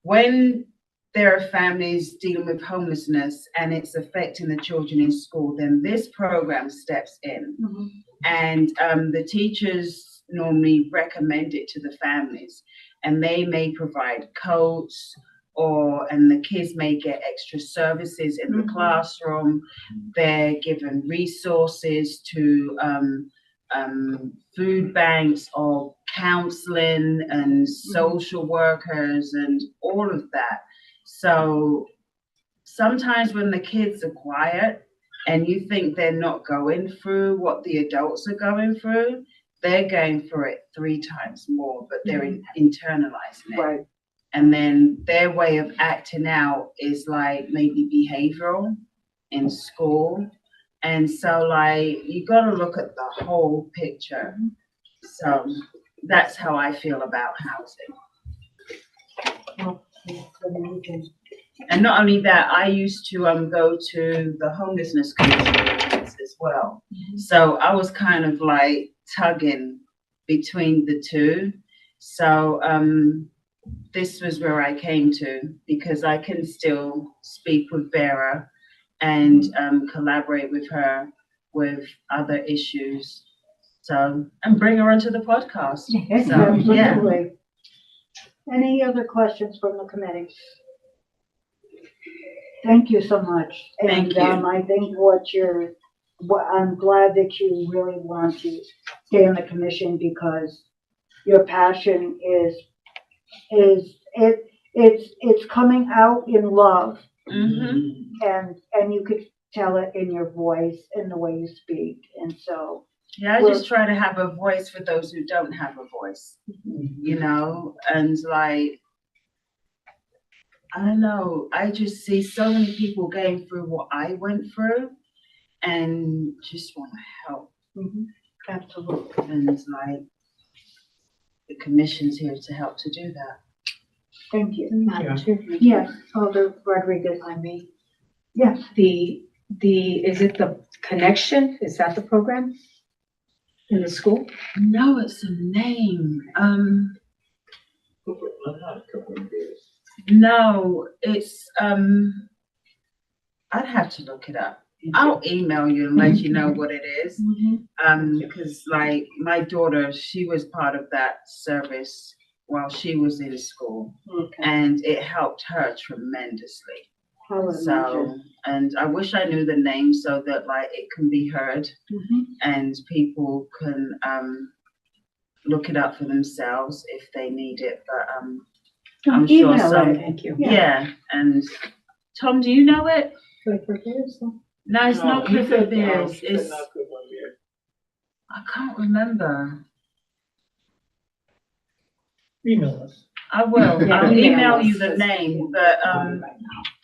when there are families dealing with homelessness and it's affecting the children in school, then this program steps in. And the teachers normally recommend it to the families, and they may provide coats, and the kids may get extra services in the classroom. They're given resources to food banks or counseling and social workers and all of that. So sometimes when the kids are quiet and you think they're not going through what the adults are going through, they're going through it 3 times more, but they're internalizing it. Right. And then their way of acting out is like maybe behavioral in school. And so like, you got to look at the whole picture. So that's how I feel about housing. And not only that, I used to go to the homelessness commission meetings as well. So I was kind of like tugging between the two. So this was where I came to, because I can still speak with Vera and collaborate with her with other issues. So, and bring her onto the podcast. So, yeah. Any other questions from the committee? Thank you so much. Thank you. I think I'm glad that you really want to stay on the commission, because your passion it's coming out in love. And you could tell it in your voice and the way you speak. And so yeah, I just try to have a voice for those who don't have a voice, and like, I don't know, I just see so many people going through what I went through and just want to help. Absolutely. And like, the commission's here to help to do that. Thank you. Madam Chair. Yes, Alder Rodriguez. I may. Yes. Is it the connection? Is that the program in the school? No, it's a name. No, it's I'd have to look it up. I'll email you and let you know what it is. Because like my daughter, she was part of that service while she was in school, and it helped her tremendously. So, and I wish I knew the name so that like it can be heard and people can look it up for themselves if they need it. But I'm sure some. Thank you. Yeah. And Tom, do you know it? No, it's not Clifford Beers. It's I can't remember. Email us. I will. I'll email you the name, but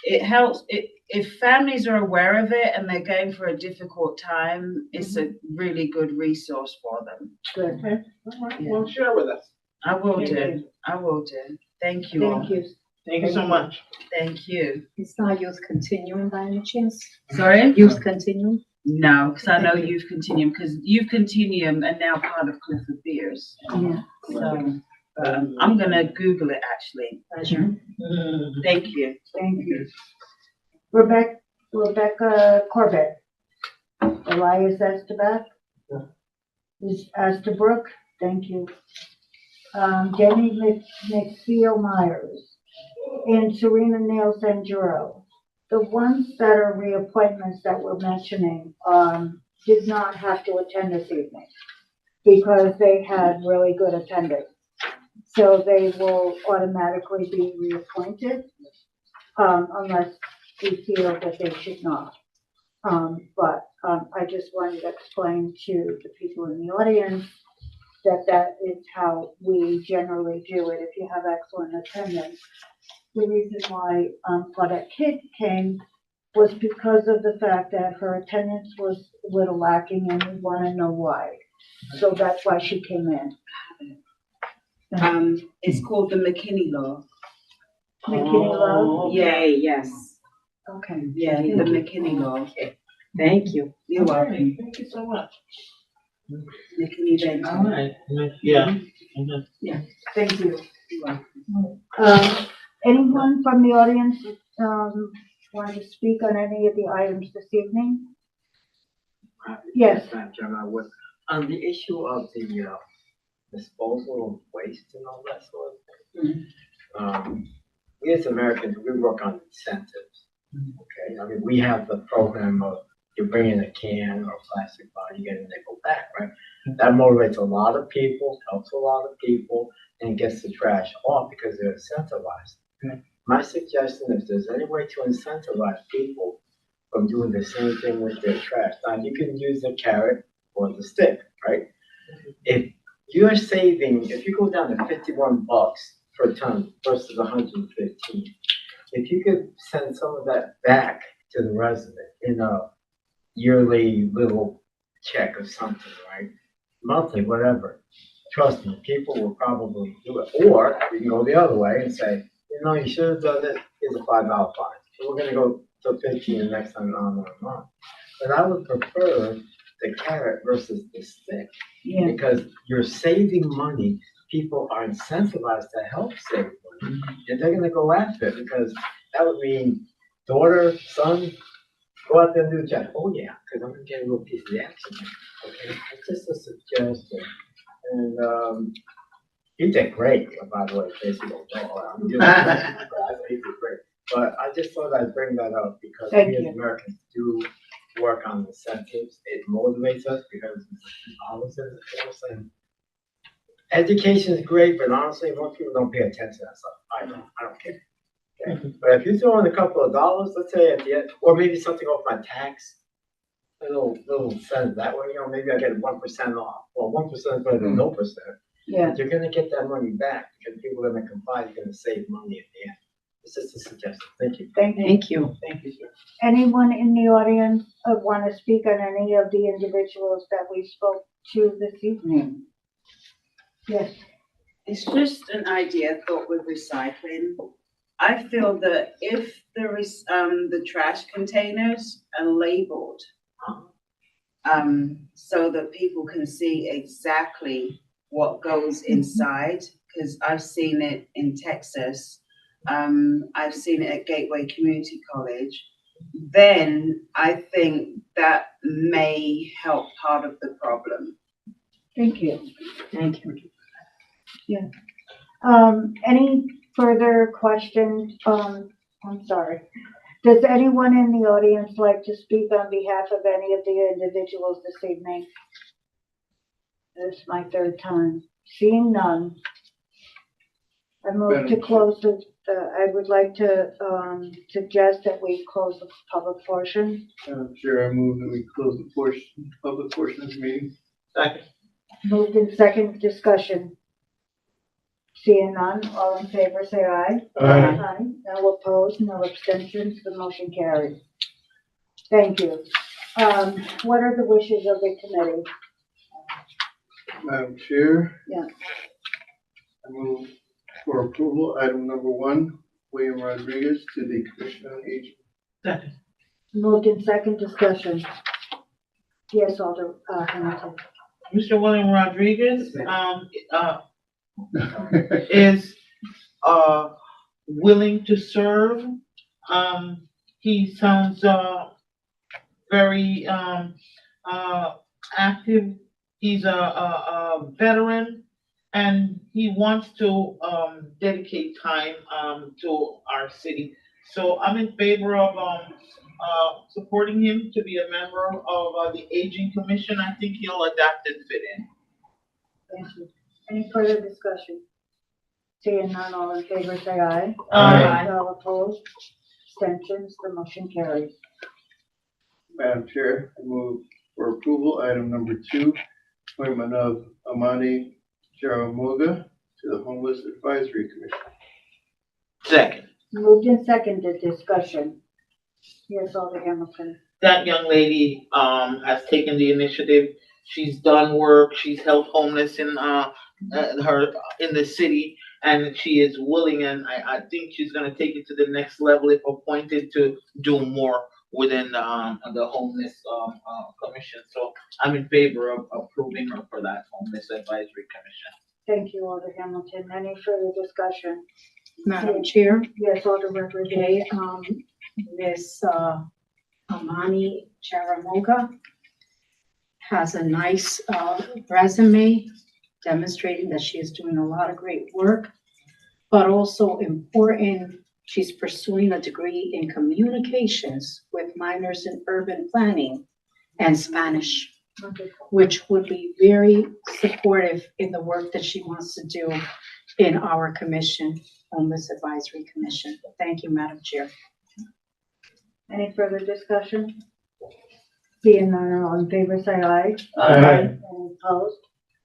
it helps. It if families are aware of it and they're going for a difficult time, it's a really good resource for them. Good, Okay, all right, well, share with us. I will Thank do. I will do. Thank you all. thank you. Thank you so much. Thank you. It's not youth continuing by any chance? Sorry? Youth continuing? No, because I know Youth Continuum, because Youth Continuum are now part of Clifford Beers. Yeah. So, I'm gonna Google it actually. Pleasure. Thank you. Thank you. Rebecca Corbett. Elias Estabak. Estabrook, thank you. Jenny McFeel Myers. And Serena Nail Sanjuro. The ones that are reappointments that we're mentioning, did not have to attend this evening because they had really good attendance. So they will automatically be reappointed, unless we feel that they should not. But I just wanted to explain to the people in the audience that that is how we generally do it if you have excellent attendance. The reason why Claudette Kidd came was because of the fact that her attendance was a little lacking and we want to know why. So that's why she came in. It's called the McKinney Law. McKinney Law? Yay, yes. Okay. Yeah, the McKinney Law. Thank you. You're welcome. Thank you so much. McKinney Dental. All right, yeah. Thank you. Anyone from the audience want to speak on any of the items this evening? Yes. Madam Chairman, I would, on the issue of the disposal of waste and all that sort of thing. We as Americans, we work on incentives. Okay, I mean, we have the program of you bring in a can or a plastic bottle, you get a nickel back, right? That motivates a lot of people, helps a lot of people, and gets the trash off because they're incentivized. My suggestion is, if there's any way to incentivize people from doing the same thing with their trash. Now, you can use the carrot or the stick, right? If you're saving, if you go down to 51 bucks per ton versus 115, if you could send some of that back to the resident in a yearly little check or something, right? Monthly, whatever. Trust me, people will probably do it. Or you can go the other way and say, you know, you should have done this. Here's a $5 fine. So we're gonna go to 15 the next time on. But I would prefer the carrot versus the stick. Yeah. Because you're saving money. People are incentivized to help save money. And they're gonna go after it because that would mean daughter, son, go out there and do the job. Oh yeah, because I'm gonna get a little piece of the action. Okay, it's just a suggestion. And he did great, by the way, Casey. I think he did great. But I just thought I'd bring that up because Thank we you. as Americans do work on incentives. It motivates us because it's dollars in the course. And education is great, but honestly, most people don't pay attention to that stuff. I don't care. Okay? But if you throw in a couple of dollars, let's say at the end, or maybe something off my tax, a little incentive that way, you know, maybe I get 1% off. Well, 1% is better than no percent. Yeah. But you're gonna get that money back because people are gonna comply, you're gonna save money at the end. It's just a suggestion. Thank you. Thank you. Thank you. Thank you, sir. Anyone in the audience want to speak on any of the individuals that we spoke to this evening? Yes. It's just an idea, thought with recycling. I feel that if there is, the trash containers are labeled, so that people can see exactly what goes inside, because I've seen it in Texas. I've seen it at Gateway Community College. Then I think that may help part of the problem. Thank you. Thank you. Yeah. Any further questions? I'm sorry. Does anyone in the audience like to speak on behalf of any of the individuals this evening? This is my third time. Seeing none. I move to close the, I would like to, suggest that we close the public portion. Chair, I move that we close the public portion of the meeting. Second. Moved in second discussion. Seeing none, all in favor, say aye. Aye. No opposed, no abstentions, the motion carries. Thank you. What are the wishes of the committee? Madam Chair. Yeah. I move for approval, item number 1, William Rodriguez to the Commission on Aging. Second. Moved in second discussion. Yes, Alder, Hamilton. Mr. William Rodriguez, is, willing to serve. He sounds, very, active. He's a veteran and he wants to, dedicate time, to our city. So I'm in favor of, supporting him to be a member of, the Aging Commission. I think he'll adapt and fit in. Thank you. Any further discussion? Seeing none, all in favor, say aye. Aye. All opposed, abstentions, the motion carries. Madam Chair, I move for approval, item number 2, appointment of Amani Jaramoga to the Homeless Advisory Commission. Second. Moved in second discussion. Yes, Alder Hamilton. That young lady, has taken the initiative. She's done work. She's helped homeless in, in the city. And she is willing, and I think she's gonna take it to the next level if appointed to do more within, the homeless, commission. So I'm in favor of approving her for that homeless advisory commission. Thank you, Alder Hamilton. Any further discussion? Madam Chair, Yes, Alder Rodriguez. okay, Miss Amani Charamoga has a nice resume demonstrating that she is doing a lot of great work, but also important, she's pursuing a degree in communications with minors in urban planning and Spanish, which would be very supportive in the work that she wants to do in our commission, Homeless Advisory Commission. Thank you, Madam Chair. Any further discussion? Seeing none, all in favor, say aye. Aye. Any opposed?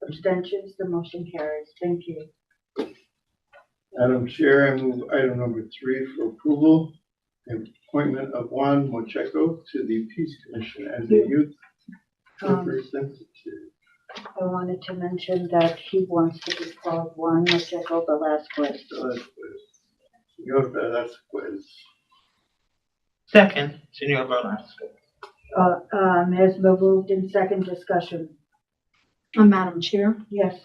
Abstentions, the motion carries. Thank you. Madam Chair, I move item number 3 for approval, the appointment of Juan Mocheco to the Peace Commission as a youth representative. I wanted to mention that he wants to be called Juan Macheco Velasquez. Señor Velasquez. Second, Senor Velasquez. Has been moved in second discussion. Madam Chair, Yes.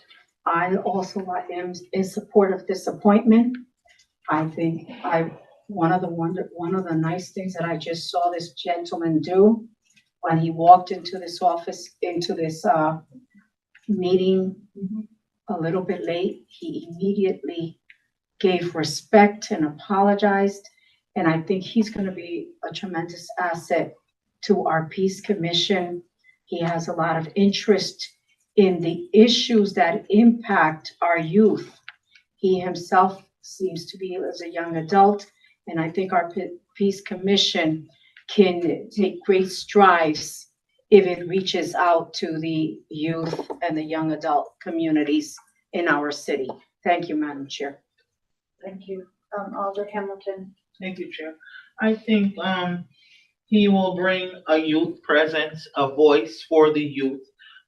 I also am in support of this appointment. I think one of the nice things that I just saw this gentleman do when he walked into this office, into this meeting a little bit late, he immediately gave respect and apologized. And I think he's going to be a tremendous asset to our Peace Commission. He has a lot of interest in the issues that impact our youth. He himself seems to be as a young adult, and I think our Peace Commission can take great strides if it reaches out to the youth and the young adult communities in our city. Thank you, Madam Chair. Thank you. Alder Hamilton. Thank you, Chair. I think, he will bring a youth presence, a voice for the youth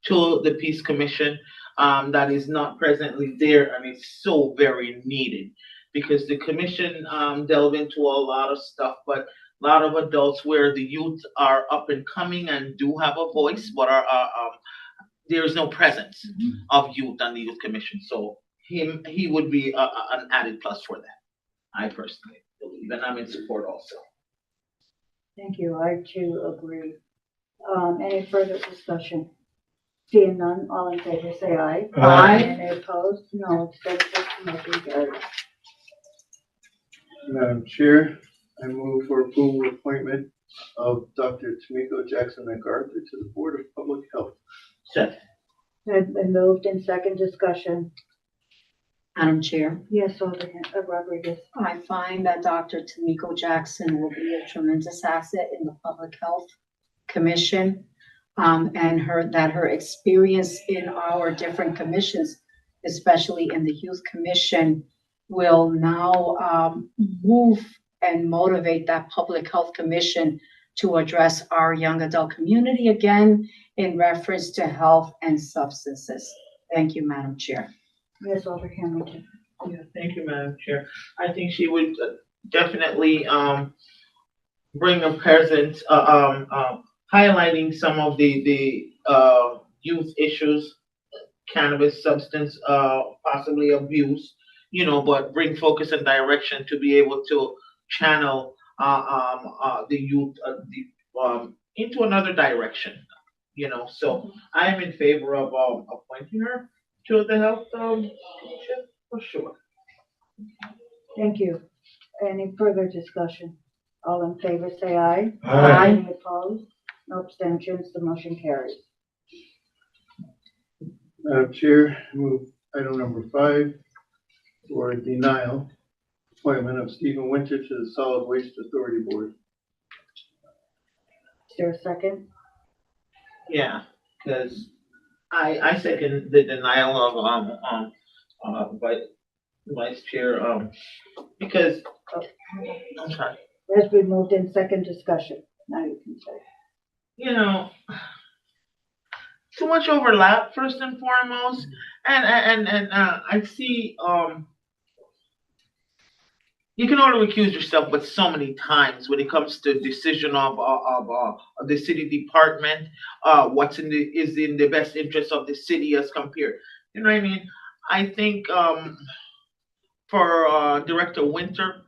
to the Peace Commission, that is not presently there, and it's so very needed. Because the commission, delve into a lot of stuff, but a lot of adults where the youth are up and coming and do have a voice, but there's no presence of youth on the Youth Commission. So he would be an added plus for that. I personally believe, and I'm in support also. Thank you. I too agree. Any further discussion? Seeing none, all in favor, say aye. Aye. Any opposed? No abstentions, motion carries. Madam Chair, I move for approval appointment of Dr. Tamiko Jackson MacArthur to the Board of Public Health. Second. Has been moved in second discussion. Madam Chair, Yes, Alder Rodriguez. I find that Dr. Tamiko Jackson will be a tremendous asset in the Public Health Commission, and her experience in our different commissions especially in the Youth Commission, will now move and motivate that Public Health Commission to address our young adult community again in reference to health and substances. Thank you, Madam Chair. Yes, Alder Hamilton. Yeah, thank you, Madam Chair. I think she would definitely, bring a presence, highlighting some of the youth issues, cannabis substance, possibly abuse, you know, but bring focus and direction to be able to channel, the youth, into another direction, you know, so I am in favor of, appointing her to the health, commission, for sure. Thank you. Any further discussion? All in favor, say aye. Aye. Any opposed? No abstentions, the motion carries. Madam Chair, move item number 5 for denial, appointment of Stephen Winter to the Solid Waste Authority Board. Is there a second? Yeah, because I second the denial of, vice chair, because, I'm sorry, As we moved in second discussion, now you can say. you know, too much overlap first and foremost, and I see, you can only recuse yourself but so many times when it comes to decision of the city department, what's is in the best interest of the city as compared, you know what I mean? I think, for Director Winter,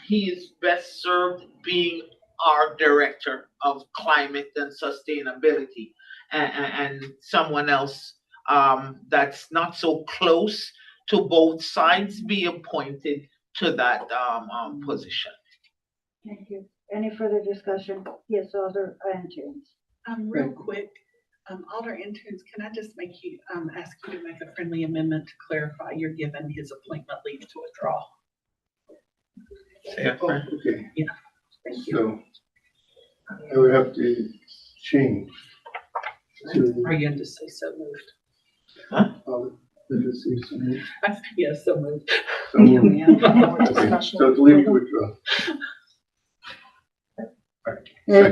he is best served being our Director of Climate and Sustainability, and someone else that's not so close to both sides be appointed to that position. Thank you. Any further discussion? Yes, Alder Antunes. Real quick, Alder Antunes, can I just make you, ask you to make a friendly amendment to clarify you're given his appointment leave to withdraw? Okay. Yeah, thank you. So I would have to change to. Are you going to say so moved? Yes, so moved. So moved. Okay, so to leave to withdraw. We're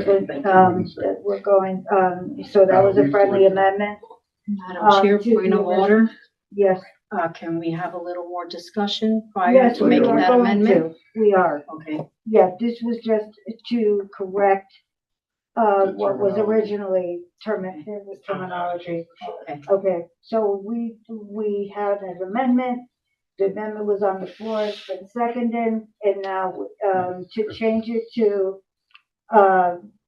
going, so that was a friendly amendment. Madam Chair, to point of the- order. Yes, Can we have a little more discussion prior yes, to we making are that going amendment? to. We are. Okay, Yeah, this was just to correct, what was terminology. originally terminology. okay. Okay, so we had an amendment. The amendment was on the floor, it's been seconded, and now, to change it to,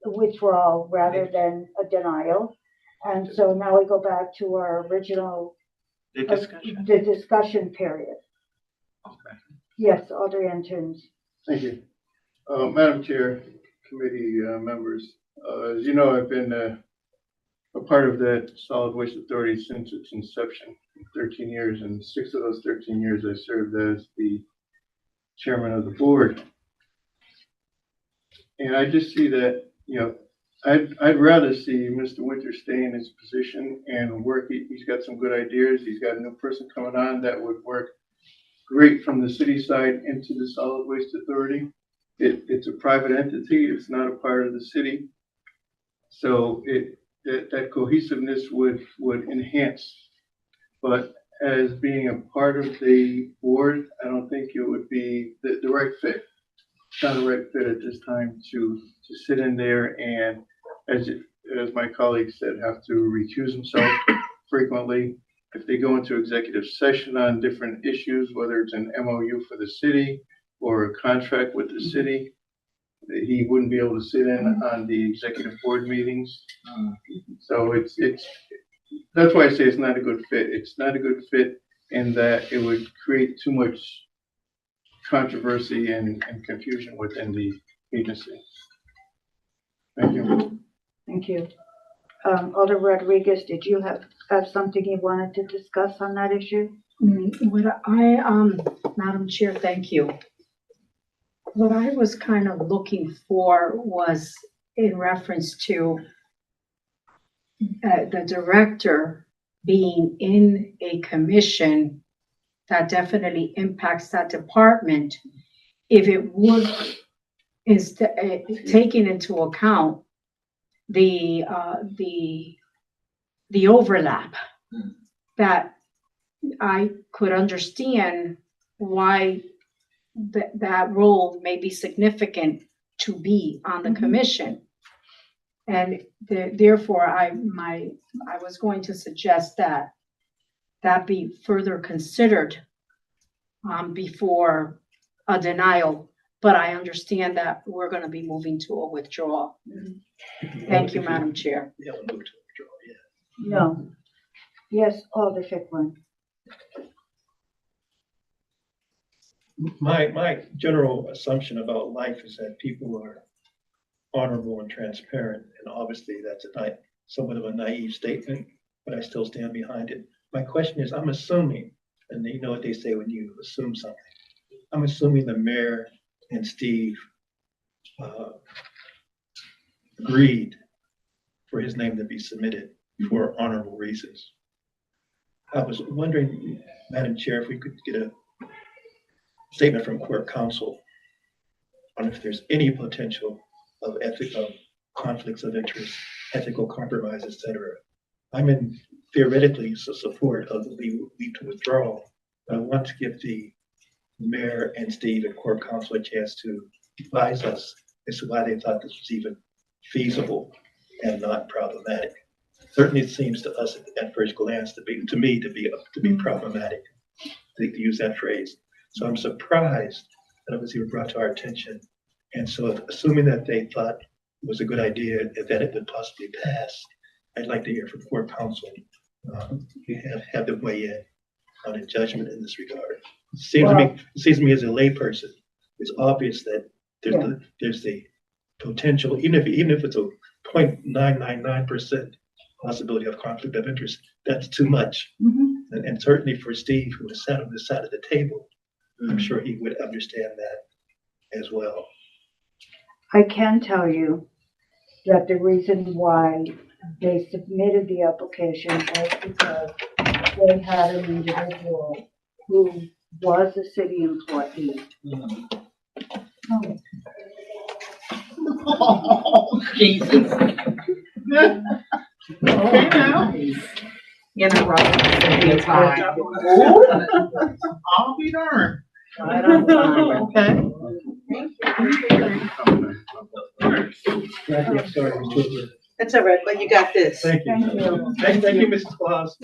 withdrawal rather than a denial. And so now we go back to our original, The discussion. the discussion period. Okay. Yes, Alder Antunes. Thank you. Madam Chair, committee members, as you know, I've been a part of that Solid Waste Authority since its inception, 13 years, and 6 of those 13 years I served as the chairman of the board. And I just see that, you know, I'd rather see Mr. Winter stay in his position and work. He's got some good ideas. He's got a new person coming on that would work great from the city side into the Solid Waste Authority. It's a private entity. It's not a part of the city. So that cohesiveness would enhance. But as being a part of the board, I don't think it would be the right fit. It's not a right fit at this time to sit in there and, as my colleague said, have to recuse himself frequently. If they go into executive session on different issues, whether it's an MOU for the city or a contract with the city, he wouldn't be able to sit in on the executive board meetings. So that's why I say it's not a good fit. It's not a good fit in that it would create too much controversy and confusion within the agency. Thank you. Thank you. Alder Rodriguez, did you have something you wanted to discuss on that issue? Madam Chair, thank you. What I was kind of looking for was in reference to the director being in a commission that definitely impacts that department. If it would, is taking into account the overlap, that I could understand why that role may be significant to be on the commission. And therefore, I was going to suggest that be further considered before a denial, but I understand that we're gonna be moving to a withdrawal. Thank you, Madam Chair. Yeah, we'll move to withdraw, yeah. No. Yes, Alder Ficklen. My general assumption about life is that people are honorable and transparent, and obviously that's somewhat of a naive statement, but I still stand behind it. My question is, I'm assuming, and you know what they say when you assume something, I'm assuming the mayor and Steve agreed for his name to be submitted for honorable reasons. I was wondering, Madam Chair, if we could get a statement from court counsel on if there's any potential of ethical conflicts of interest, ethical compromise, etc. I'm in theoretically support of the leave to withdrawal, but I want to give the mayor and Steve and court counsel a chance to advise us as to why they thought this was even feasible and not problematic. Certainly, it seems to us at first glance to be problematic, to use that phrase. So I'm surprised that it was even brought to our attention. And so, assuming that they thought it was a good idea and that it would possibly pass, I'd like to hear from court counsel. Have them weigh in on a judgment in this regard. It seems to me as a layperson, it's obvious that there's the potential, even if it's a 0.999% possibility of conflict of interest, that's too much. And certainly for Steve, who has sat on this side of the table, I'm sure he would understand that as well. I can tell you that the reason why they submitted the application was because they had an individual who was a city employee. Oh, Jesus. Okay now. Interrupt. I'll be darned. Right on time. Okay. Kathy, I'm sorry, Mr. Whitmer. That's all right, but you got this. Thank you. Thank you. Thank you, Mrs. Claus.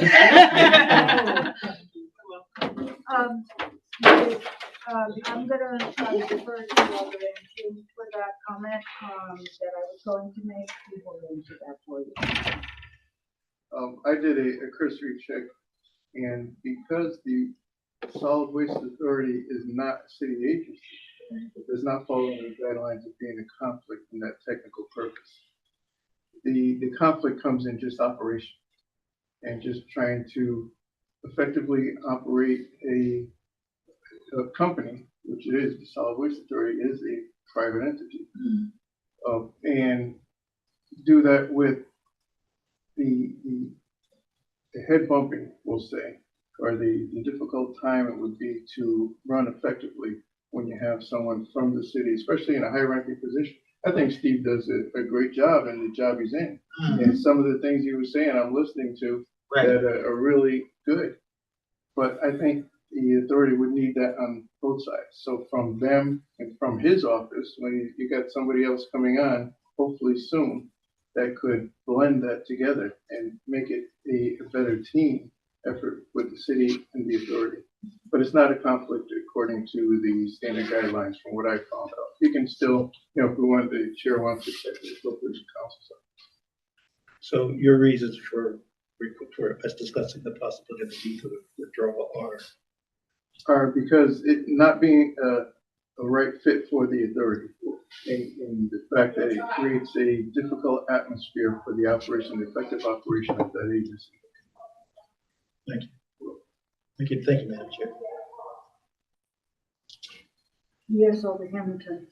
I'm gonna try to defer to Alder and for that comment, that I was going to make. We will answer that for you. I did a cursory check, and because the Solid Waste Authority is not a city agency, it does not follow the guidelines of being a conflict in that technical purpose. The conflict comes in just operation and just trying to effectively operate a company, which it is. The Solid Waste Authority is a private entity, and do that with the head bumping, we'll say, or the difficult time it would be to run effectively when you have someone from the city, especially in a high-ranking position. I think Steve does a great job in the job he's in. And some of the things he was saying, I'm listening to that are really good. But I think the authority would need that on both sides. So from them and from his office, when you got somebody else coming on, hopefully soon, that could blend that together and make it a better team effort with the city and the authority. But it's not a conflict according to the standard guidelines from what I found out. You can still, if we want, the chair wants to check the appropriate council. So your reasons for us discussing the possibility of the need to withdraw are because it not being a right fit for the authority, and the fact that it creates a difficult atmosphere for the operation, the effective operation of that agency. Thank you. Thank you, Madam Chair. Yes, Alder Hamilton.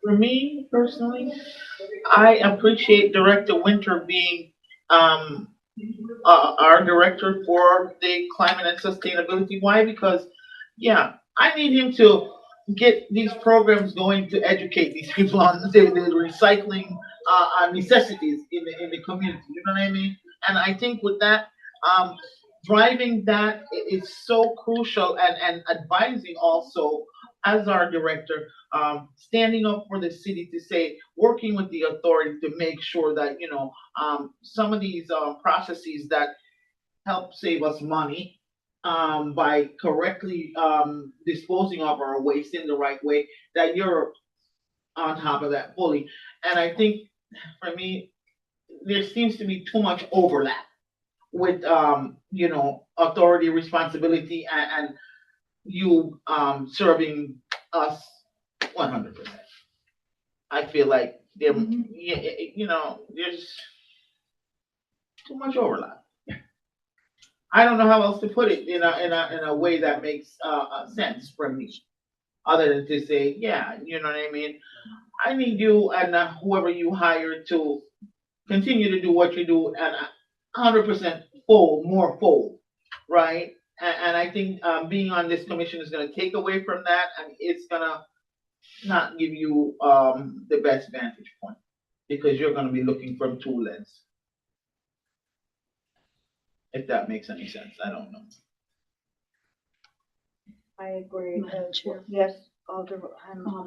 For me personally, I appreciate Director Winter being our director for the climate and sustainability. Why? Because, yeah, I need him to get these programs going to educate these people on the recycling, necessities in the community, you know what I mean? And I think with that, driving that is so crucial and advising also as our director, standing up for the city to say, working with the authority to make sure that, some of these, processes that help save us money, by correctly, disposing of our waste in the right way, that you're on top of that fully. And I think for me, there seems to be too much overlap with, authority, responsibility, and you, serving us 100%. I feel like there, there's too much overlap. I don't know how else to put it in a way that makes, sense for me, other than to say, yeah, you know what I mean? I need you and, whoever you hire to continue to do what you do, and 100% full, right? And I think, being on this commission is gonna take away from that, and it's gonna not give you, the best vantage point, because you're gonna be looking from two lenses. If that makes any sense, I don't know. I agree. Madam Chair. Yes, Alderman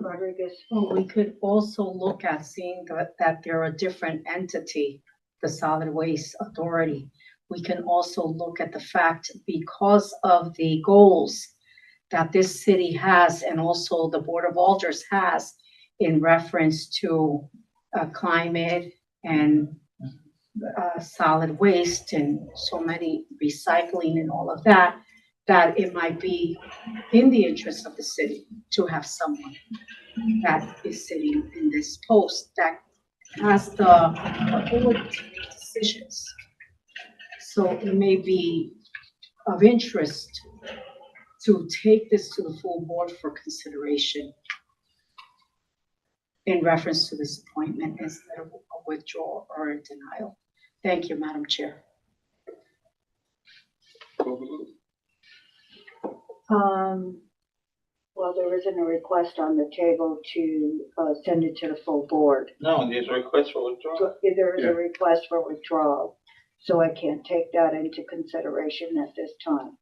Rodriguez. Well, we could also look at seeing that they're a different entity, the Solid Waste Authority. We can also look at the fact, because of the goals that this city has and also the Board of Alders has in reference to, climate and, solid waste and so many recycling and all of that, that it might be in the interest of the city to have someone that is sitting in this post that has the ability to make decisions. So it may be of interest to take this to the full board for consideration in reference to this appointment instead of a withdrawal or a denial. Thank you, Madam Chair. Well, there isn't a request on the table to, send it to the full board. No, there's a request for withdrawal. So there is Yeah. a request for withdrawal, so I can't take that into consideration at this time.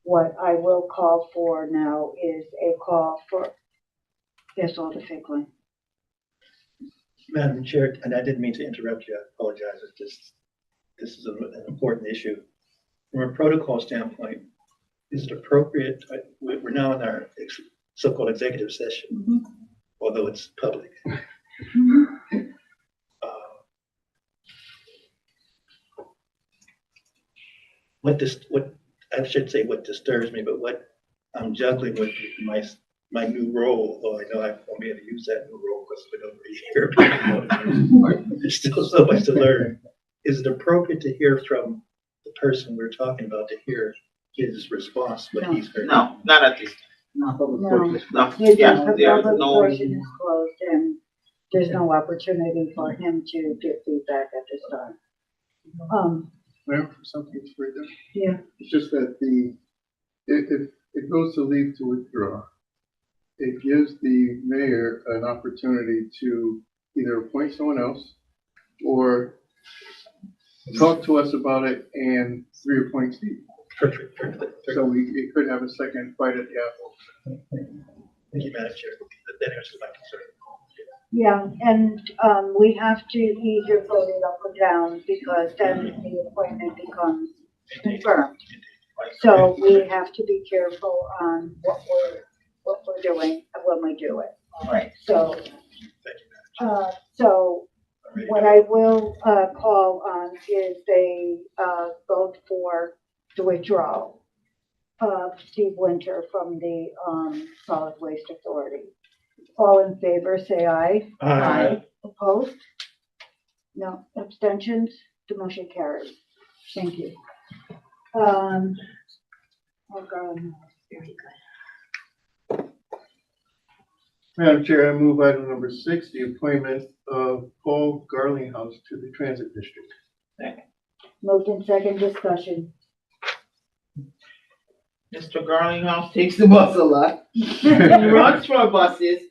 What I will call for now is a call for, yes, Alder Ficklen. Madam Chair, and I didn't mean to interrupt you, I apologize, it's just, this is an important issue. From a protocol standpoint, is it appropriate, we're now in our so-called executive session, although it's public. What I should say what disturbs me, but what I'm juggling with my new role, although I know I won't be able to use that new role because we don't really hear. There's still so much to learn. Is it appropriate to hear from the person we're talking about, to hear his response, what he's heard? No, not at this. No. No, The yeah, there's public no, portion is closed, and there's no opportunity for him to get feedback at this time. Well, something further. Yeah. It's just that if it goes to leave to withdraw, it gives the mayor an opportunity to either appoint someone else or talk to us about it and reappoint Steve. Perfect. So we could have a second bite at the apple. Thank you, Madam Chair. That answers my concern. Yeah, and, we have to either vote it up or down, because then the appointment becomes confirmed. So we have to be careful on what we're doing when we do it. right. So, so what I will, call on is a, vote for the withdrawal of Steve Winter from the, Solid Waste Authority. All in favor, say aye. Aye. Opposed? No. Abstentions? The motion carries. Thank you. Oh, God. Very good. Madam Chair, I move item number 6, the appointment of Paul Garlinghouse to the Transit District. Moved in second discussion. Mr. Garlinghouse takes the bus a lot. He runs for buses.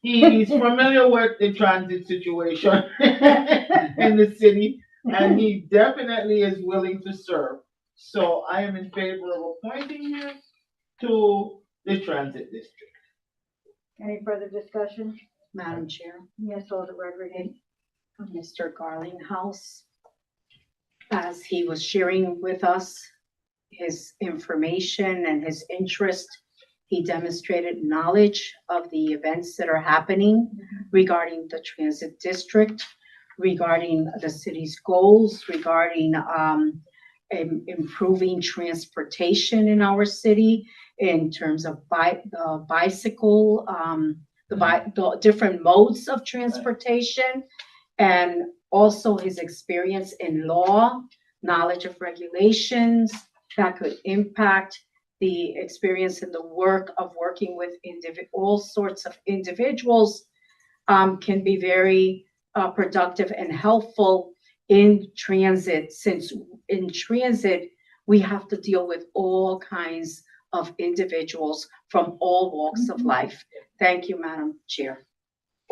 He's familiar with the transit situation in the city, and he definitely is willing to serve. So I am in favor of appointing him to the transit district. Any further discussion? Madam Chair, Yes, Alder Rodriguez. Mr. Garlinghouse, as he was sharing with us his information and his interest, he demonstrated knowledge of the events that are happening regarding the transit district, regarding the city's goals, regarding improving transportation in our city in terms of the bicycle, the different modes of transportation, and also his experience in law, knowledge of regulations that could impact the experience in the work of working with all sorts of individuals, can be very productive and helpful in transit, since in transit, we have to deal with all kinds of individuals from all walks of life. Thank you, Madam Chair.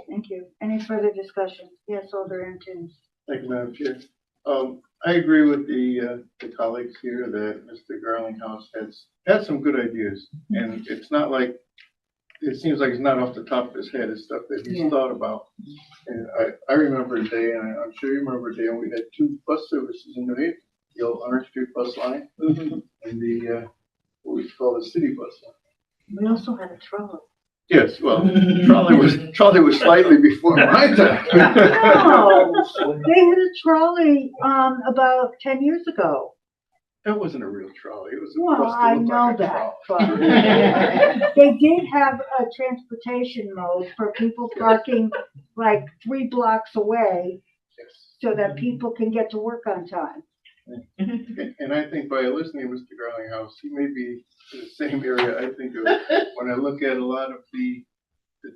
Thank you. Any further discussion? Yes, Alder Antunes. Thank you, Madam Chair. I agree with the colleagues here that Mr. Garlinghouse has some good ideas. And it's not like, it seems like it's not off the top of his head. It's stuff that he's thought about. And I remember a day, and I'm sure you remember a day, when we had 2 bus services in New Haven, the old Orange Street bus line and the, what we call the city bus line. We also had a trolley. Yes, well, trolley was slightly before my time. No, they had a trolley, about 10 years ago. That wasn't a real trolley. It was a Well, bus that I looked know like a that, trolley. but they did have a transportation mode for people parking like 3 blocks away so that people can get to work on time. And I think by listening to Mr. Garlinghouse, he may be in the same area I think of when I look at a lot of the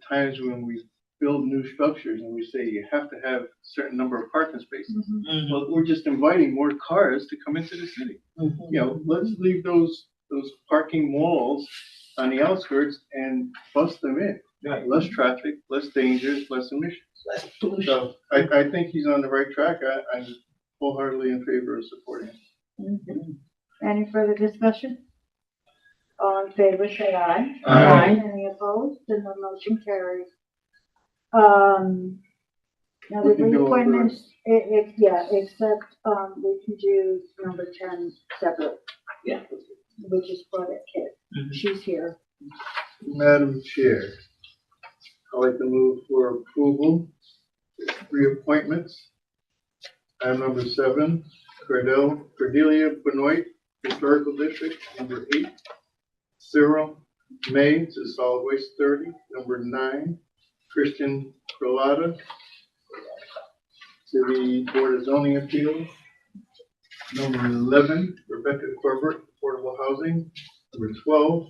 times when we build new structures and we say you have to have a certain number of parking spaces. Well, we're just inviting more cars to come into the city. You know, let's leave those parking malls on the outskirts and bust them in. Less traffic, less dangers, less emissions. So I think he's on the right track. I'm wholeheartedly in favor of supporting him. Any further discussion? All in favor, say aye. Aye. Any opposed? Then the motion carries. Now the We can do all reappointments, except, we can do number 10 separate. Yeah. Which is Claudette Kidd. She's here. Madam Chair, I'd like to move for approval, reappointments. Item number 7, Cordelia Benoit, Historical District, number 8. Cyril May to Solid Waste 30, number 9. Christian Crolata to the Board of Zoning Appeals. Number 11, Rebecca Corbett, Affordable Housing. Number 12,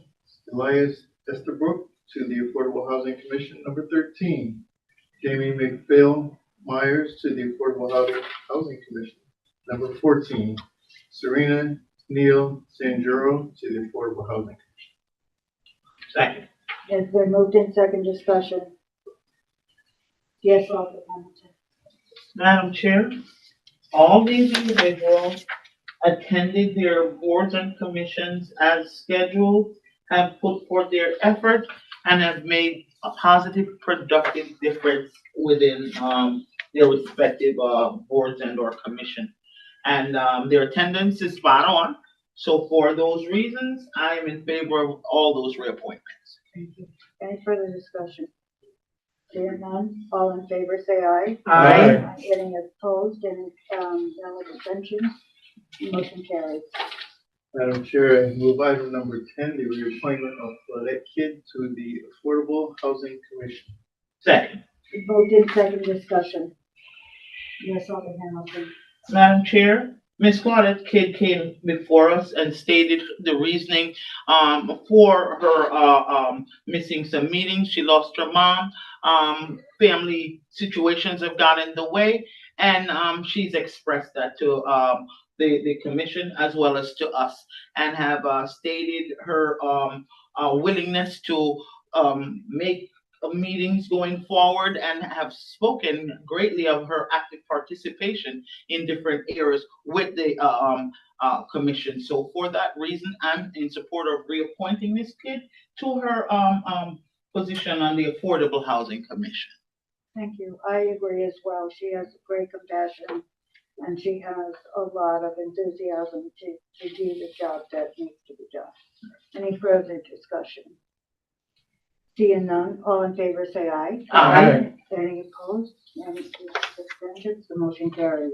Elias Estabrook to the Affordable Housing Commission. Number 13, Jamie McPhail Myers to the Affordable Housing Commission. Number 14, Serena Neal Sanjuro to the Affordable Housing Commission. Second. It's been moved in second discussion. Yes, Alder Hamilton. Madam Chair, all these individuals attended their boards and commissions as scheduled, have put forth their effort, and have made a positive, productive difference within their respective boards and or commission. And their attendance is spot on. So for those reasons, I am in favor of all those reappointments. Thank you. Any further discussion? Hearing none, all in favor say aye. Aye. Any opposed, any valid abstentions? Motion carries. Madam Chair, I move item number 10, the reappointment of Claudette Kidd to the Affordable Housing Commission. Second. Moved in second discussion. Yes, Alder Hamilton. Madam Chair, Ms. Claudette Kidd came before us and stated the reasoning for her missing some meetings. She lost her mom. Family situations have got in the way, and she's expressed that to the commission as well as to us, and have stated her willingness to make meetings going forward, and have spoken greatly of her active participation in different areas with the commission. So for that reason, I'm in support of reappointing this kid to her position on the Affordable Housing Commission. Thank you. I agree as well. She has great compassion and she has a lot of enthusiasm to do the job that needs to be done. Any further discussion? Seeing none, all in favor say aye. Aye. Any opposed? Any abstentions? The motion carries.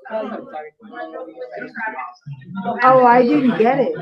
Oh, I didn't get it.